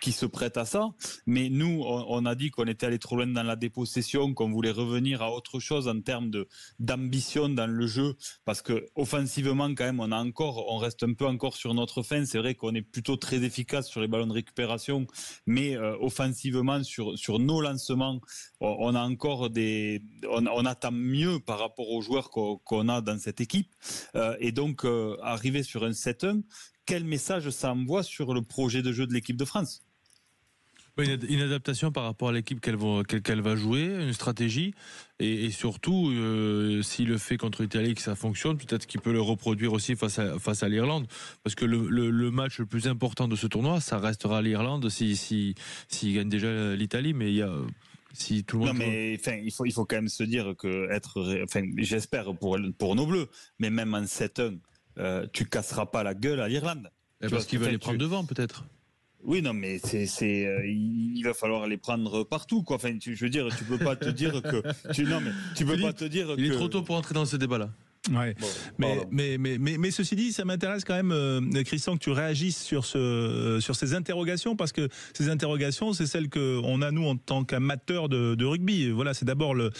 qui se prête à ça. Mais nous, on a dit qu'on était allé trop loin dans la dépossession, qu'on voulait revenir à autre chose en termes d'ambition dans le jeu, parce que offensivement, quand même, on reste un peu encore sur notre fin. C'est vrai qu'on est plutôt très efficace sur les ballons de récupération, mais offensivement, sur nos lancements, on a encore on attend mieux par rapport aux joueurs qu'on a dans cette équipe, et donc arriver sur un 7-1, quel message ça envoie sur le projet de jeu de l'équipe de France? Une adaptation par rapport à l'équipe qu'elle va jouer, une stratégie, et surtout s'il le fait contre l'Italie que ça fonctionne, peut-être qu'il peut le reproduire aussi face à l'Irlande, parce que le match le plus important de ce tournoi, ça restera l'Irlande s'il gagne déjà l'Italie, mais il y a... Si tout le monde... Non, mais il faut quand même se dire que j'espère pour nos Bleus, mais même en 7-1, tu casseras pas la gueule à l'Irlande. Parce qu'il va les prendre devant, peut-être. Oui, non, mais il va falloir les prendre partout, quoi. Enfin, je veux dire, tu peux pas te dire que... Il est trop tôt pour entrer dans ce débat-là. Ouais. Bon, mais ceci dit, ça m'intéresse quand même, Christian, que tu réagisses sur ces interrogations, parce que ces interrogations, c'est celles qu'on a nous en tant qu'amateurs de rugby. Voilà, c'est d'abord le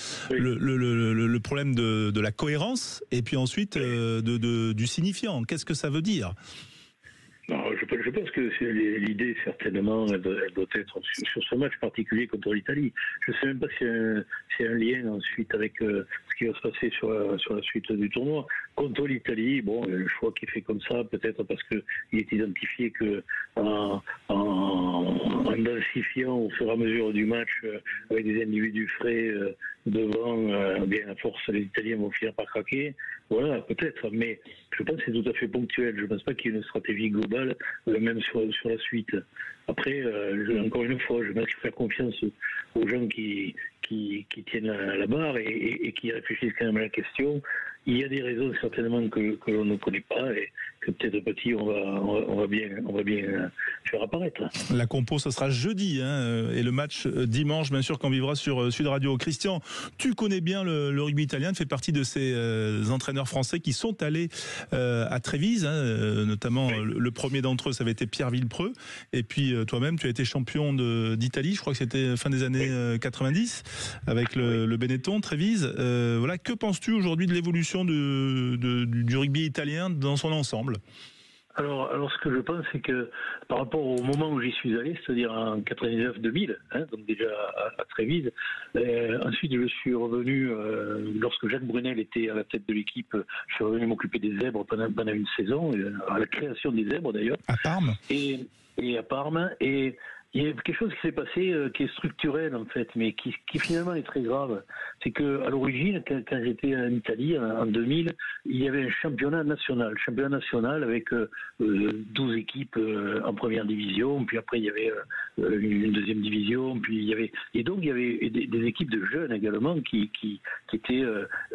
problème de la cohérence, et puis ensuite du signifiant. Qu'est-ce que ça veut dire? Non, je pense que l'idée, certainement, elle doit être sur ce match particulier contre l'Italie. Je ne sais même pas s'il y a un lien ensuite avec ce qui va se passer sur la suite du tournoi. Contre l'Italie, bon, le choix qui est fait comme ça, peut-être parce qu'il est identifié que en densifiant au fur et à mesure du match avec des individus frais devant, bien à force, les Italiens vont finir par craquer. Voilà, peut-être, mais je pense que c'est tout à fait ponctuel. Je ne pense pas qu'il y ait une stratégie globale, même sur la suite. Après, encore une fois, je vais faire confiance aux gens qui tiennent la barre et qui réfléchissent quand même à la question. Il y a des raisons certainement que l'on ne connaît pas et que peut-être petit on va bien faire apparaître. La compo, ce sera jeudi, et le match dimanche, bien sûr, qu'on vivra sur Sud Radio. Christian, tu connais bien le rugby italien, tu fais partie de ces entraîneurs français qui sont allés à Trévise, notamment le premier d'entre eux, ça avait été Pierre Villepreux, et puis toi-même, tu as été champion d'Italie, je crois que c'était fin des années 90, avec le Benetton, Trévise. Voilà, que penses-tu aujourd'hui de l'évolution du rugby italien dans son ensemble? Alors, ce que je pense, c'est que par rapport au moment où j'y suis allé, c'est-à-dire en 99-2000, donc déjà à Trévise, ensuite je suis revenu, lorsque Jacques Brunel était à la tête de l'équipe, je suis revenu m'occuper des zèbres pendant une saison, à la création des zèbres d'ailleurs. À Parme. Et à Parme, et il y a quelque chose qui s'est passé qui est structurel en fait, mais qui finalement est très grave. C'est que à l'origine, quand j'étais en Italie en 2000, il y avait un championnat national avec 12 équipes en première division, puis après il y avait une deuxième division, puis il y avait des équipes de jeunes également qui étaient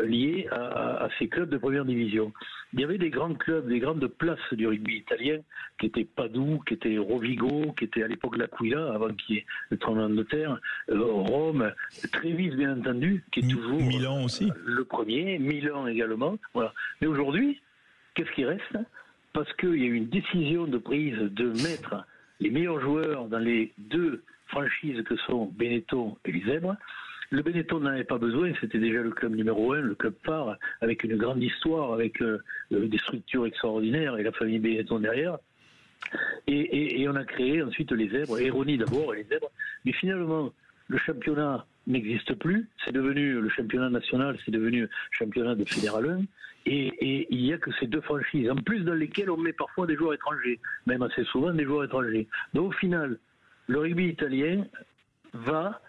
liées à ces clubs de première division. Il y avait des grands clubs, des grandes places du rugby italien qui étaient Padoue, qui étaient Rovigo, qui étaient à l'époque l'Aquila, avant qu'il y ait le tremblement de terre, Rome, Trévise bien entendu, qui est toujours Milan aussi. Le premier, Milan également. Voilà. Mais aujourd'hui, qu'est-ce qui reste? Parce qu'il y a eu une décision de prise de mettre les meilleurs joueurs dans les deux franchises que sont Benetton et les Zèbres. Le Benetton n'en avait pas besoin, c'était déjà le club numéro 1, le club phare, avec une grande histoire, avec des structures extraordinaires et la famille Benetton derrière. Et on a créé ensuite les Zèbres, Eroni d'abord et les Zèbres. Mais finalement, le championnat n'existe plus, c'est devenu le championnat national, c'est devenu championnat de Fédéral 1. Et il n'y a que ces deux franchises, en plus dans lesquelles on met parfois des joueurs étrangers, même assez souvent des joueurs étrangers. Donc au final, le rugby italien va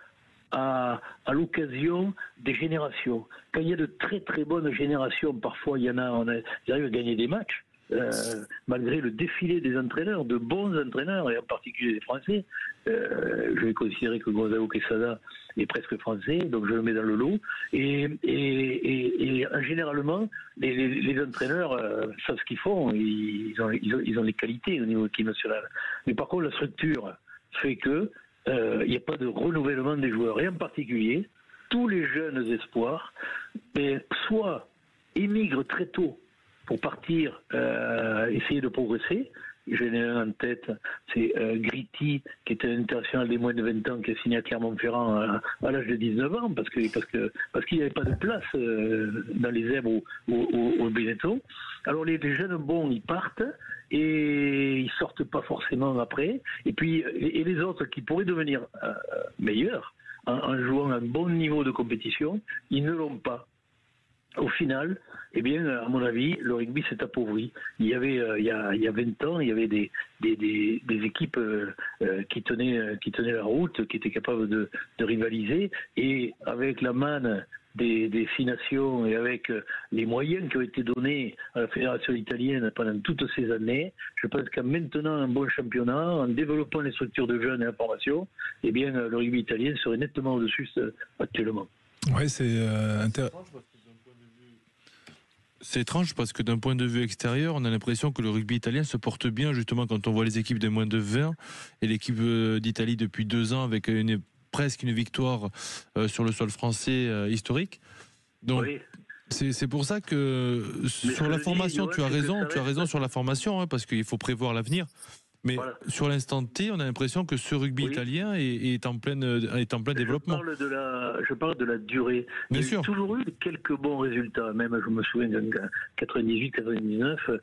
à l'occasion des générations. Quand il y a de très très bonnes générations, parfois ils arrivent à gagner des matchs, malgré le défilé des entraîneurs, de bons entraîneurs, et en particulier des Français. Je vais considérer que Gonzalo Quesada est presque français, donc je le mets dans le lot. Et généralement, les entraîneurs savent ce qu'ils font, ils ont les qualités au niveau équipe nationale. Mais par contre, la structure fait que il n'y a pas de renouvellement des joueurs. Et en particulier, tous les jeunes espoirs, soit émigrent très tôt pour partir essayer de progresser. J'en ai un en tête, c'est Gritti, qui était un international des moins de 20 ans, qui a signé à Clermont-Ferrand à l'âge de 19 ans, parce qu'il n'y avait pas de place dans les Zèbres ou au Benetton. Alors les jeunes bons, ils partent, et ils sortent pas forcément après. Et puis et les autres qui pourraient devenir meilleurs en jouant à un bon niveau de compétition, ils ne l'ont pas. Au final, eh bien, à mon avis, le rugby s'est appauvri. Il y avait, il y a 20 ans, il y avait des équipes qui tenaient la route, qui étaient capables de rivaliser, et avec la manne des 6 nations et avec les moyens qui ont été donnés à la fédération italienne pendant toutes ces années, je pense qu'en maintenant un bon championnat, en développant les structures de jeunes et la formation, eh bien, le rugby italien serait nettement au-dessus actuellement. Ouais, c'est intéressant. C'est étrange parce que d'un point de vue extérieur, on a l'impression que le rugby italien se porte bien, justement, quand on voit les équipes de moins de 20 et l'équipe d'Italie depuis 2 ans avec presque une victoire sur le sol français historique. Donc, oui. C'est pour ça que sur la formation, tu as raison sur la formation, hein, parce qu'il faut prévoir l'avenir. Mais voilà. Sur l'instant T, on a l'impression que ce rugby italien est en plein développement. Je parle de la durée. Bien Il y sûr. a toujours eu quelques bons résultats. Même, je me souviens, en 98-99,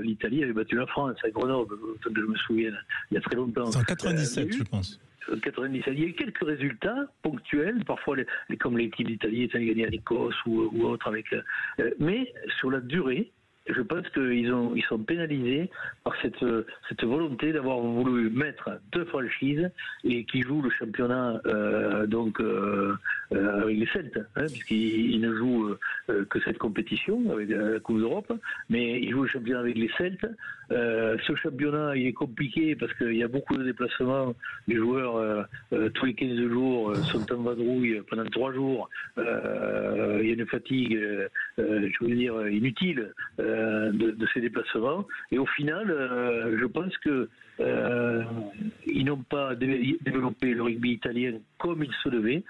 l'Italie avait battu la France à Grenoble, je me souviens, il y a très longtemps. C'est en 97, je pense. 97. Il y a eu quelques résultats ponctuels, parfois comme l'équipe d'Italie est gagnée à l'Écosse ou autre. Mais sur la durée, je pense qu'ils sont pénalisés par cette volonté d'avoir voulu mettre 2 franchises et qui jouent le championnat avec les Celtes, puisqu'ils ne jouent que cette compétition avec la Coupe d'Europe, mais ils jouent le championnat avec les Celtes. Ce championnat il est compliqué parce qu'il y a beaucoup de déplacements. Les joueurs tous les 15 jours sont en vadrouille pendant 3 jours. Il y a une fatigue, inutile. De ces déplacements, et au final je pense que ils n'ont pas développé le rugby italien comme il se devait,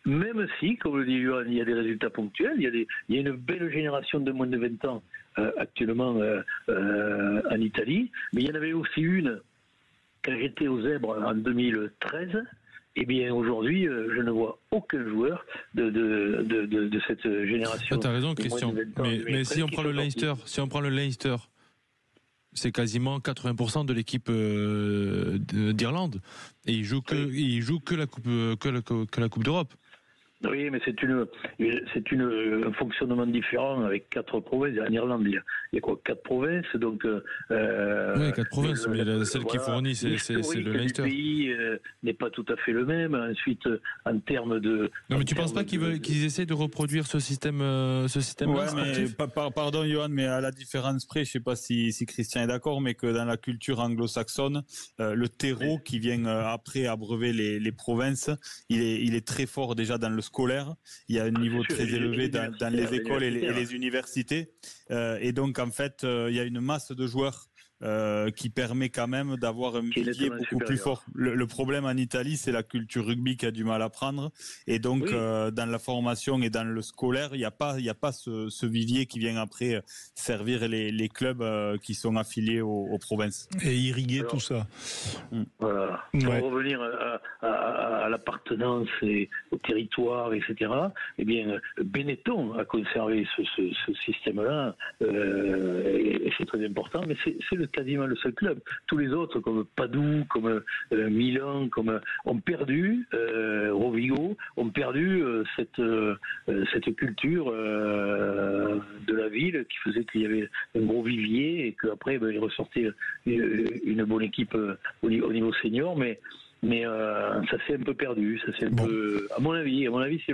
même si, comme le dit Johan, il y a des résultats ponctuels, il y a une belle génération de moins de 20 ans actuellement en Italie, mais il y en avait aussi une quand j'étais aux Zèbres en 2013. Eh bien, aujourd'hui, je ne vois aucun joueur de cette génération. Tu as raison, Christian. Mais si on prend le Leinster, c'est quasiment 80% de l'équipe d'Irlande. Et il joue que la Coupe d'Europe. Oui, mais c'est un fonctionnement différent avec 4 provinces. En Irlande, il y a quoi, 4 provinces, donc. Oui, 4 provinces, mais celle qui fournit, c'est le Leinster. Le pays n'est pas tout à fait le même. Ensuite, en termes de. Non, mais tu penses pas qu'ils essaient de reproduire ce système-là? Ouais, mais pardon, Johan, mais à la différence près, je sais pas si Christian est d'accord, mais que dans la culture anglo-saxonne, le terreau qui vient après abreuver les provinces, il est très fort déjà dans le scolaire. Il y a un niveau très élevé dans les écoles et les universités. Et donc, en fait, il y a une masse de joueurs qui permet quand même d'avoir un vivier beaucoup plus fort. Le problème en Italie, c'est la culture rugby qui a du mal à prendre. Et donc, dans la formation et dans le scolaire, il n'y a pas ce vivier qui vient après servir les clubs qui sont affiliés aux provinces. Et irriguer tout ça. Voilà. Pour revenir à l'appartenance et au territoire, etc., eh bien, Benetton a conservé ce système-là, et c'est très important, mais c'est quasiment le seul club. Tous les autres, comme Padoue, comme Milan, ont perdu, Rovigo, ont perdu cette culture de la ville qui faisait qu'il y avait un gros vivier et qu'après il ressortait une bonne équipe au niveau senior, mais ça s'est un peu perdu. Ça s'est peu, à mon avis, c'est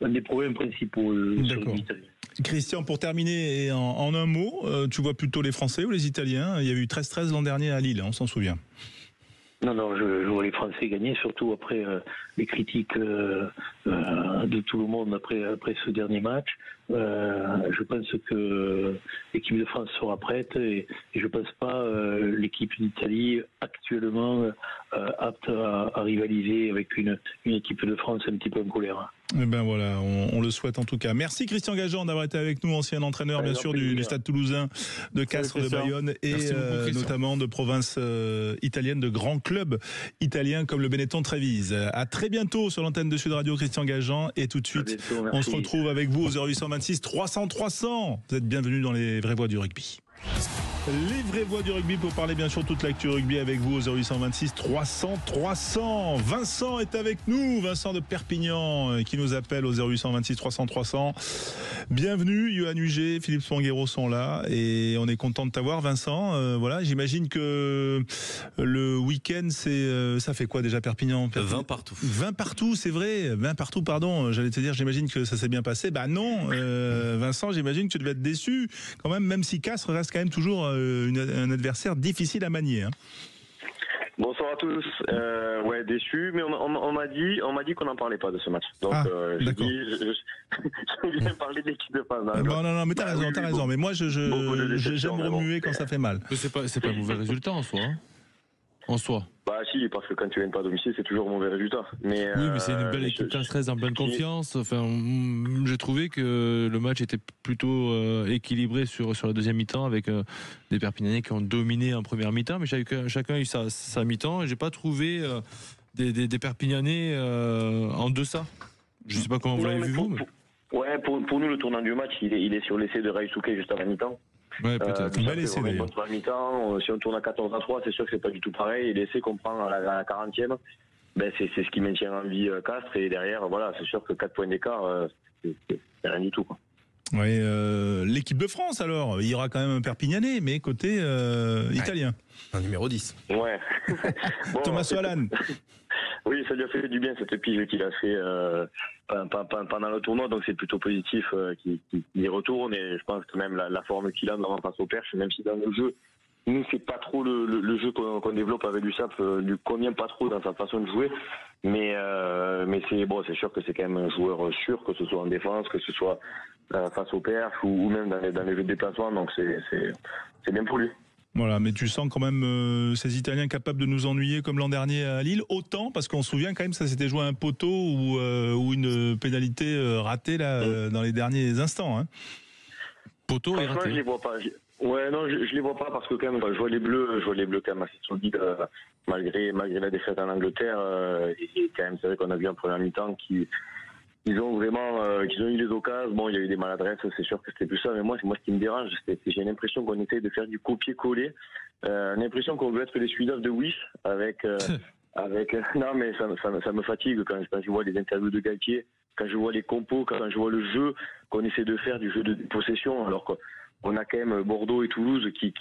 un des problèmes principaux sur l'Italie. Christian, pour terminer en un mot, tu vois plutôt les Français ou les Italiens? Il y a eu 13-13 l'an dernier à Lille, on s'en souvient. Non, je vois les Français gagner, surtout après les critiques de tout le monde après ce dernier match. Je pense que l'équipe de France sera prête et je ne pense pas l'équipe d'Italie actuellement apte à rivaliser avec une équipe de France un petit peu en colère. Eh ben voilà, on le souhaite en tout cas. Merci Christian Gageant d'avoir été avec nous, ancien entraîneur bien sûr du Stade Toulousain, de Castres, de Bayonne et notamment de province italienne, de grands clubs italiens comme le Benetton Trévise. À très bientôt sur l'antenne de Sud Radio, Christian Gageant, et tout de suite on se retrouve avec vous au 0826 300 300. Vous êtes bienvenus dans les vraies voix du rugby. Les vraies voix du rugby pour parler bien sûr toute l'actu rugby avec vous au 0826 300 300. Vincent est avec nous, Vincent de Perpignan qui nous appelle au 0826 300 300. Bienvenue, Yohan Huget, Philippe Sponguero sont là et on est content de t'avoir Vincent. Voilà, j'imagine que le week-end ça fait quoi déjà Perpignan 20 partout. 20 partout, c'est vrai, 20 partout, pardon, j'allais te dire j'imagine que ça s'est bien passé. Bah non, Vincent, j'imagine que tu devais être déçu quand même si Castres reste quand même toujours un adversaire difficile à manier. Hein. Bonsoir à tous. Ouais, déçu, mais on m'a dit qu'on n'en parlait pas de ce match. Donc, je viens parler de l'équipe de France. Non, mais t'as raison. Mais moi, j'aime remuer quand ça fait mal. Mais c'est pas un mauvais résultat en soi. Hein. en soi. Bah si, parce que quand tu gagnes pas à domicile, c'est toujours un mauvais résultat. Mais, oui, mais c'est une belle équipe Castres en bonne confiance. Enfin, j'ai trouvé que le match était plutôt équilibré sur la deuxième mi-temps avec des Perpignanais qui ont dominé en première mi-temps, mais chacun a eu sa mi-temps. Et j'ai pas trouvé des Perpignanais en deçà. Je sais pas comment vous l'avez vu vous. Ouais, pour nous, le tournant du match, il est sur l'essai de Raïsouké juste avant la mi-temps. Ouais, peut-être. Un bel essai d'ailleurs. Contre la mi-temps, si on tourne à 14-3, c'est sûr que c'est pas du tout pareil. Et l'essai qu'on prend à la 40e, ben c'est ce qui maintient en vie Castres. Et derrière, voilà, c'est sûr que 4 points d'écart, c'est rien du tout, quoi. Oui, l'équipe de France alors, il y aura quand même un Perpignanais, mais côté italien. Un numéro 10. Ouais. Bon, Thomas Soalan. Oui, ça lui a fait du bien cette pige qu'il a fait pendant le tournoi, donc c'est plutôt positif qu'il y retourne. Et je pense que même la forme qu'il a vraiment face au Perche, même si dans le jeu, nous c'est pas trop le jeu qu'on développe avec l'USAP, lui convient pas trop dans sa façon de jouer. Mais c'est sûr que c'est quand même un joueur sûr, que ce soit en défense, que ce soit face au Perche ou même dans les jeux de déplacement, donc c'est bien pour lui. Voilà, mais tu sens quand même ces Italiens capables de nous ennuyer comme l'an dernier à Lille, autant parce qu'on se souvient quand même ça s'était joué à un poteau ou une pénalité ratée là dans les derniers instants. Hein. Poteau et raté. Je les vois pas. Ouais, non, je les vois pas parce que quand même, je vois les Bleus quand même assez solides malgré la défaite en Angleterre. Et quand même, c'est vrai qu'on a vu en première mi-temps qu'ils ont vraiment qu'ils ont eu les occasions. Bon, il y a eu des maladresses, c'est sûr que c'était plus ça, mais moi ce qui me dérange, j'ai l'impression qu'on essaye de faire du copier-coller, l'impression qu'on veut être les Suédois de Wish avec non, mais ça me fatigue quand je vois les interviews de Galtier, quand je vois les compos, quand je vois le jeu qu'on essaie de faire, du jeu de possession, alors qu'on a quand même Bordeaux et Toulouse qui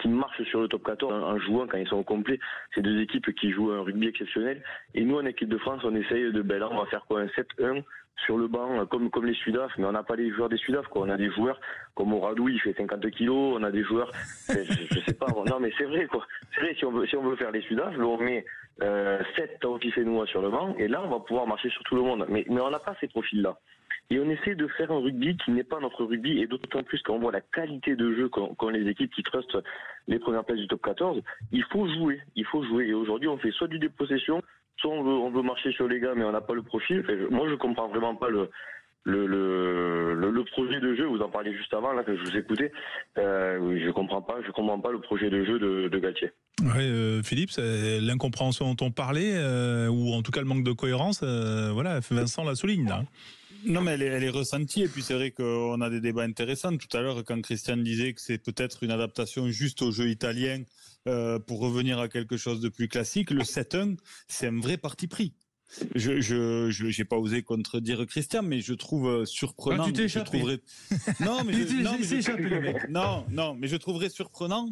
marchent sur le top 14 en jouant quand ils sont au complet. C'est deux équipes qui jouent un rugby exceptionnel. Et nous, en équipe de France, on essaye là, on va faire quoi, un 7-1 sur le banc, comme les Sudaf, mais on n'a pas les joueurs des Sudaf, quoi. On a des joueurs comme Oradou, il fait 50 kilos, on a des joueurs, je sais pas, non, mais c'est vrai, quoi. C'est vrai, si on veut faire les Sudaf, on met 7 Taoufifénois sur le banc, et là, on va pouvoir marcher sur tout le monde. Mais on n'a pas ces profils-là. Et on essaie de faire un rugby qui n'est pas notre rugby, et d'autant plus quand on voit la qualité de jeu qu'ont les équipes qui trustent les premières places du top 14, il faut jouer. Et aujourd'hui, on fait soit du dépossession, soit on veut marcher sur les gars, mais on n'a pas le profil. Moi, je comprends vraiment pas le projet de jeu. Vous en parliez juste avant, là, que je vous écoutais. Je comprends pas le projet de jeu de Galtier. Oui, Philippe, c'est l'incompréhension dont on parlait, ou en tout cas le manque de cohérence, voilà, Vincent la souligne, là. Non, mais elle est ressentie, et puis c'est vrai qu'on a des débats intéressants. Tout à l'heure, quand Christian disait que c'est peut-être une adaptation juste au jeu italien pour revenir à quelque chose de plus classique, le 7-1, c'est un vrai parti pris. Je n'ai pas osé contredire Christian, mais je trouve surprenant. Ah, tu t'es échappé. Non, mais je trouverais surprenant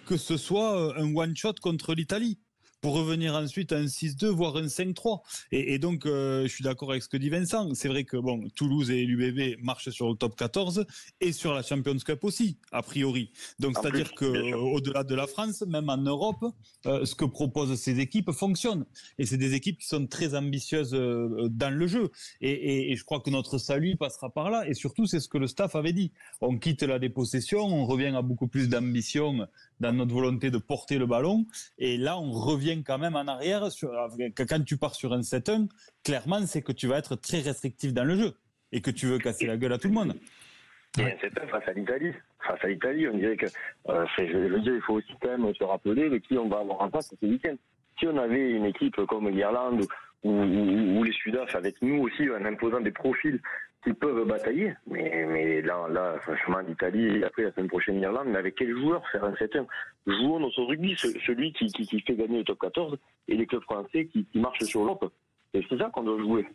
que ce soit un one-shot contre l'Italie, pour revenir ensuite à un 6-2, voire un 5-3. Et donc, je suis d'accord avec ce que dit Vincent. C'est vrai que bon, Toulouse et l'UBB marchent sur le top 14 et sur la Champions Cup aussi, a priori. Donc, c'est-à-dire qu'au-delà de la France, même en Europe, ce que proposent ces équipes fonctionne. Et c'est des équipes qui sont très ambitieuses dans le jeu. Et je crois que notre salut passera par là. Et surtout, c'est ce que le staff avait dit. On quitte la dépossession, on revient à beaucoup plus d'ambition dans notre volonté de porter le ballon. Et là, on revient quand même en arrière. Quand tu pars sur un 7-1, clairement, c'est que tu vas être très restrictif dans le jeu et que tu veux casser la gueule à tout le monde. Et un 7-1 face à l'Italie, on dirait que, je veux dire, il faut aussi quand même se rappeler de qui on va avoir en face ce week-end. Si on avait une équipe comme l'Irlande ou les Sudaf avec nous aussi, en imposant des profils qui peuvent batailler, mais là, franchement, l'Italie, et après la semaine prochaine l'Irlande, mais avec quel joueur faire un 7-1? Jouons notre rugby, celui qui fait gagner le top 14 et les clubs français qui marchent sur l'Europe. Et c'est ça qu'on doit jouer.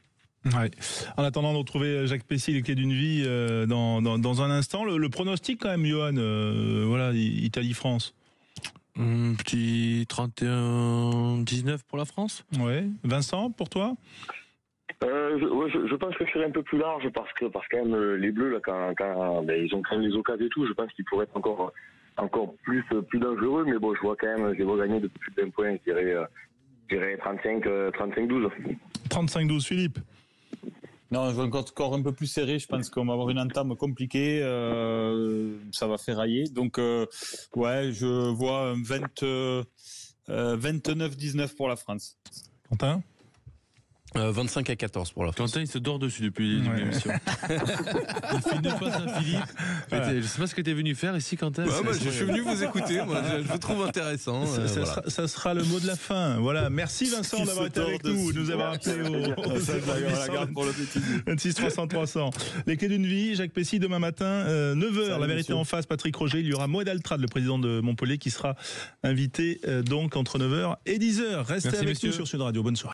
Ouais. En attendant de retrouver Jacques Pessy, les clés d'une vie, dans un instant, le pronostic quand même, Johan, voilà, Italie-France. Petit 31-19 pour la France. Ouais. Vincent, pour toi? Je pense que je serai un peu plus large parce que quand même les Bleus là quand ils ont quand même les occasions et tout, je pense qu'ils pourraient être encore plus dangereux, mais bon, je vois gagner de plus d'un point, je dirais 35-12. 35-12, Philippe. Non, je vois encore un peu plus serré. Je pense qu'on va avoir une entame compliquée. Ça va ferrailler. Donc, ouais, je vois un 29-19 pour la France. Quentin ? 25-14 pour la France. Quentin, il se dort dessus depuis le début de l'émission. Il fait une passe à Philippe. Voilà. Je sais pas ce que tu es venu faire ici, Quentin. Moi, je suis venu vous écouter. Moi, je vous trouve intéressant. Ça sera le mot de la fin. Voilà. Merci Vincent d'avoir été avec nous, nous avoir appelé au 26 300 300. Les clés d'une vie, Jacques Pessy, demain matin, 9h, la vérité en face, Patrick Roger. Il y aura Moed Altrad, le président de Montpellier, qui sera invité donc entre 9h et 10h. Restez avec nous sur Sud Radio. Bonne soirée.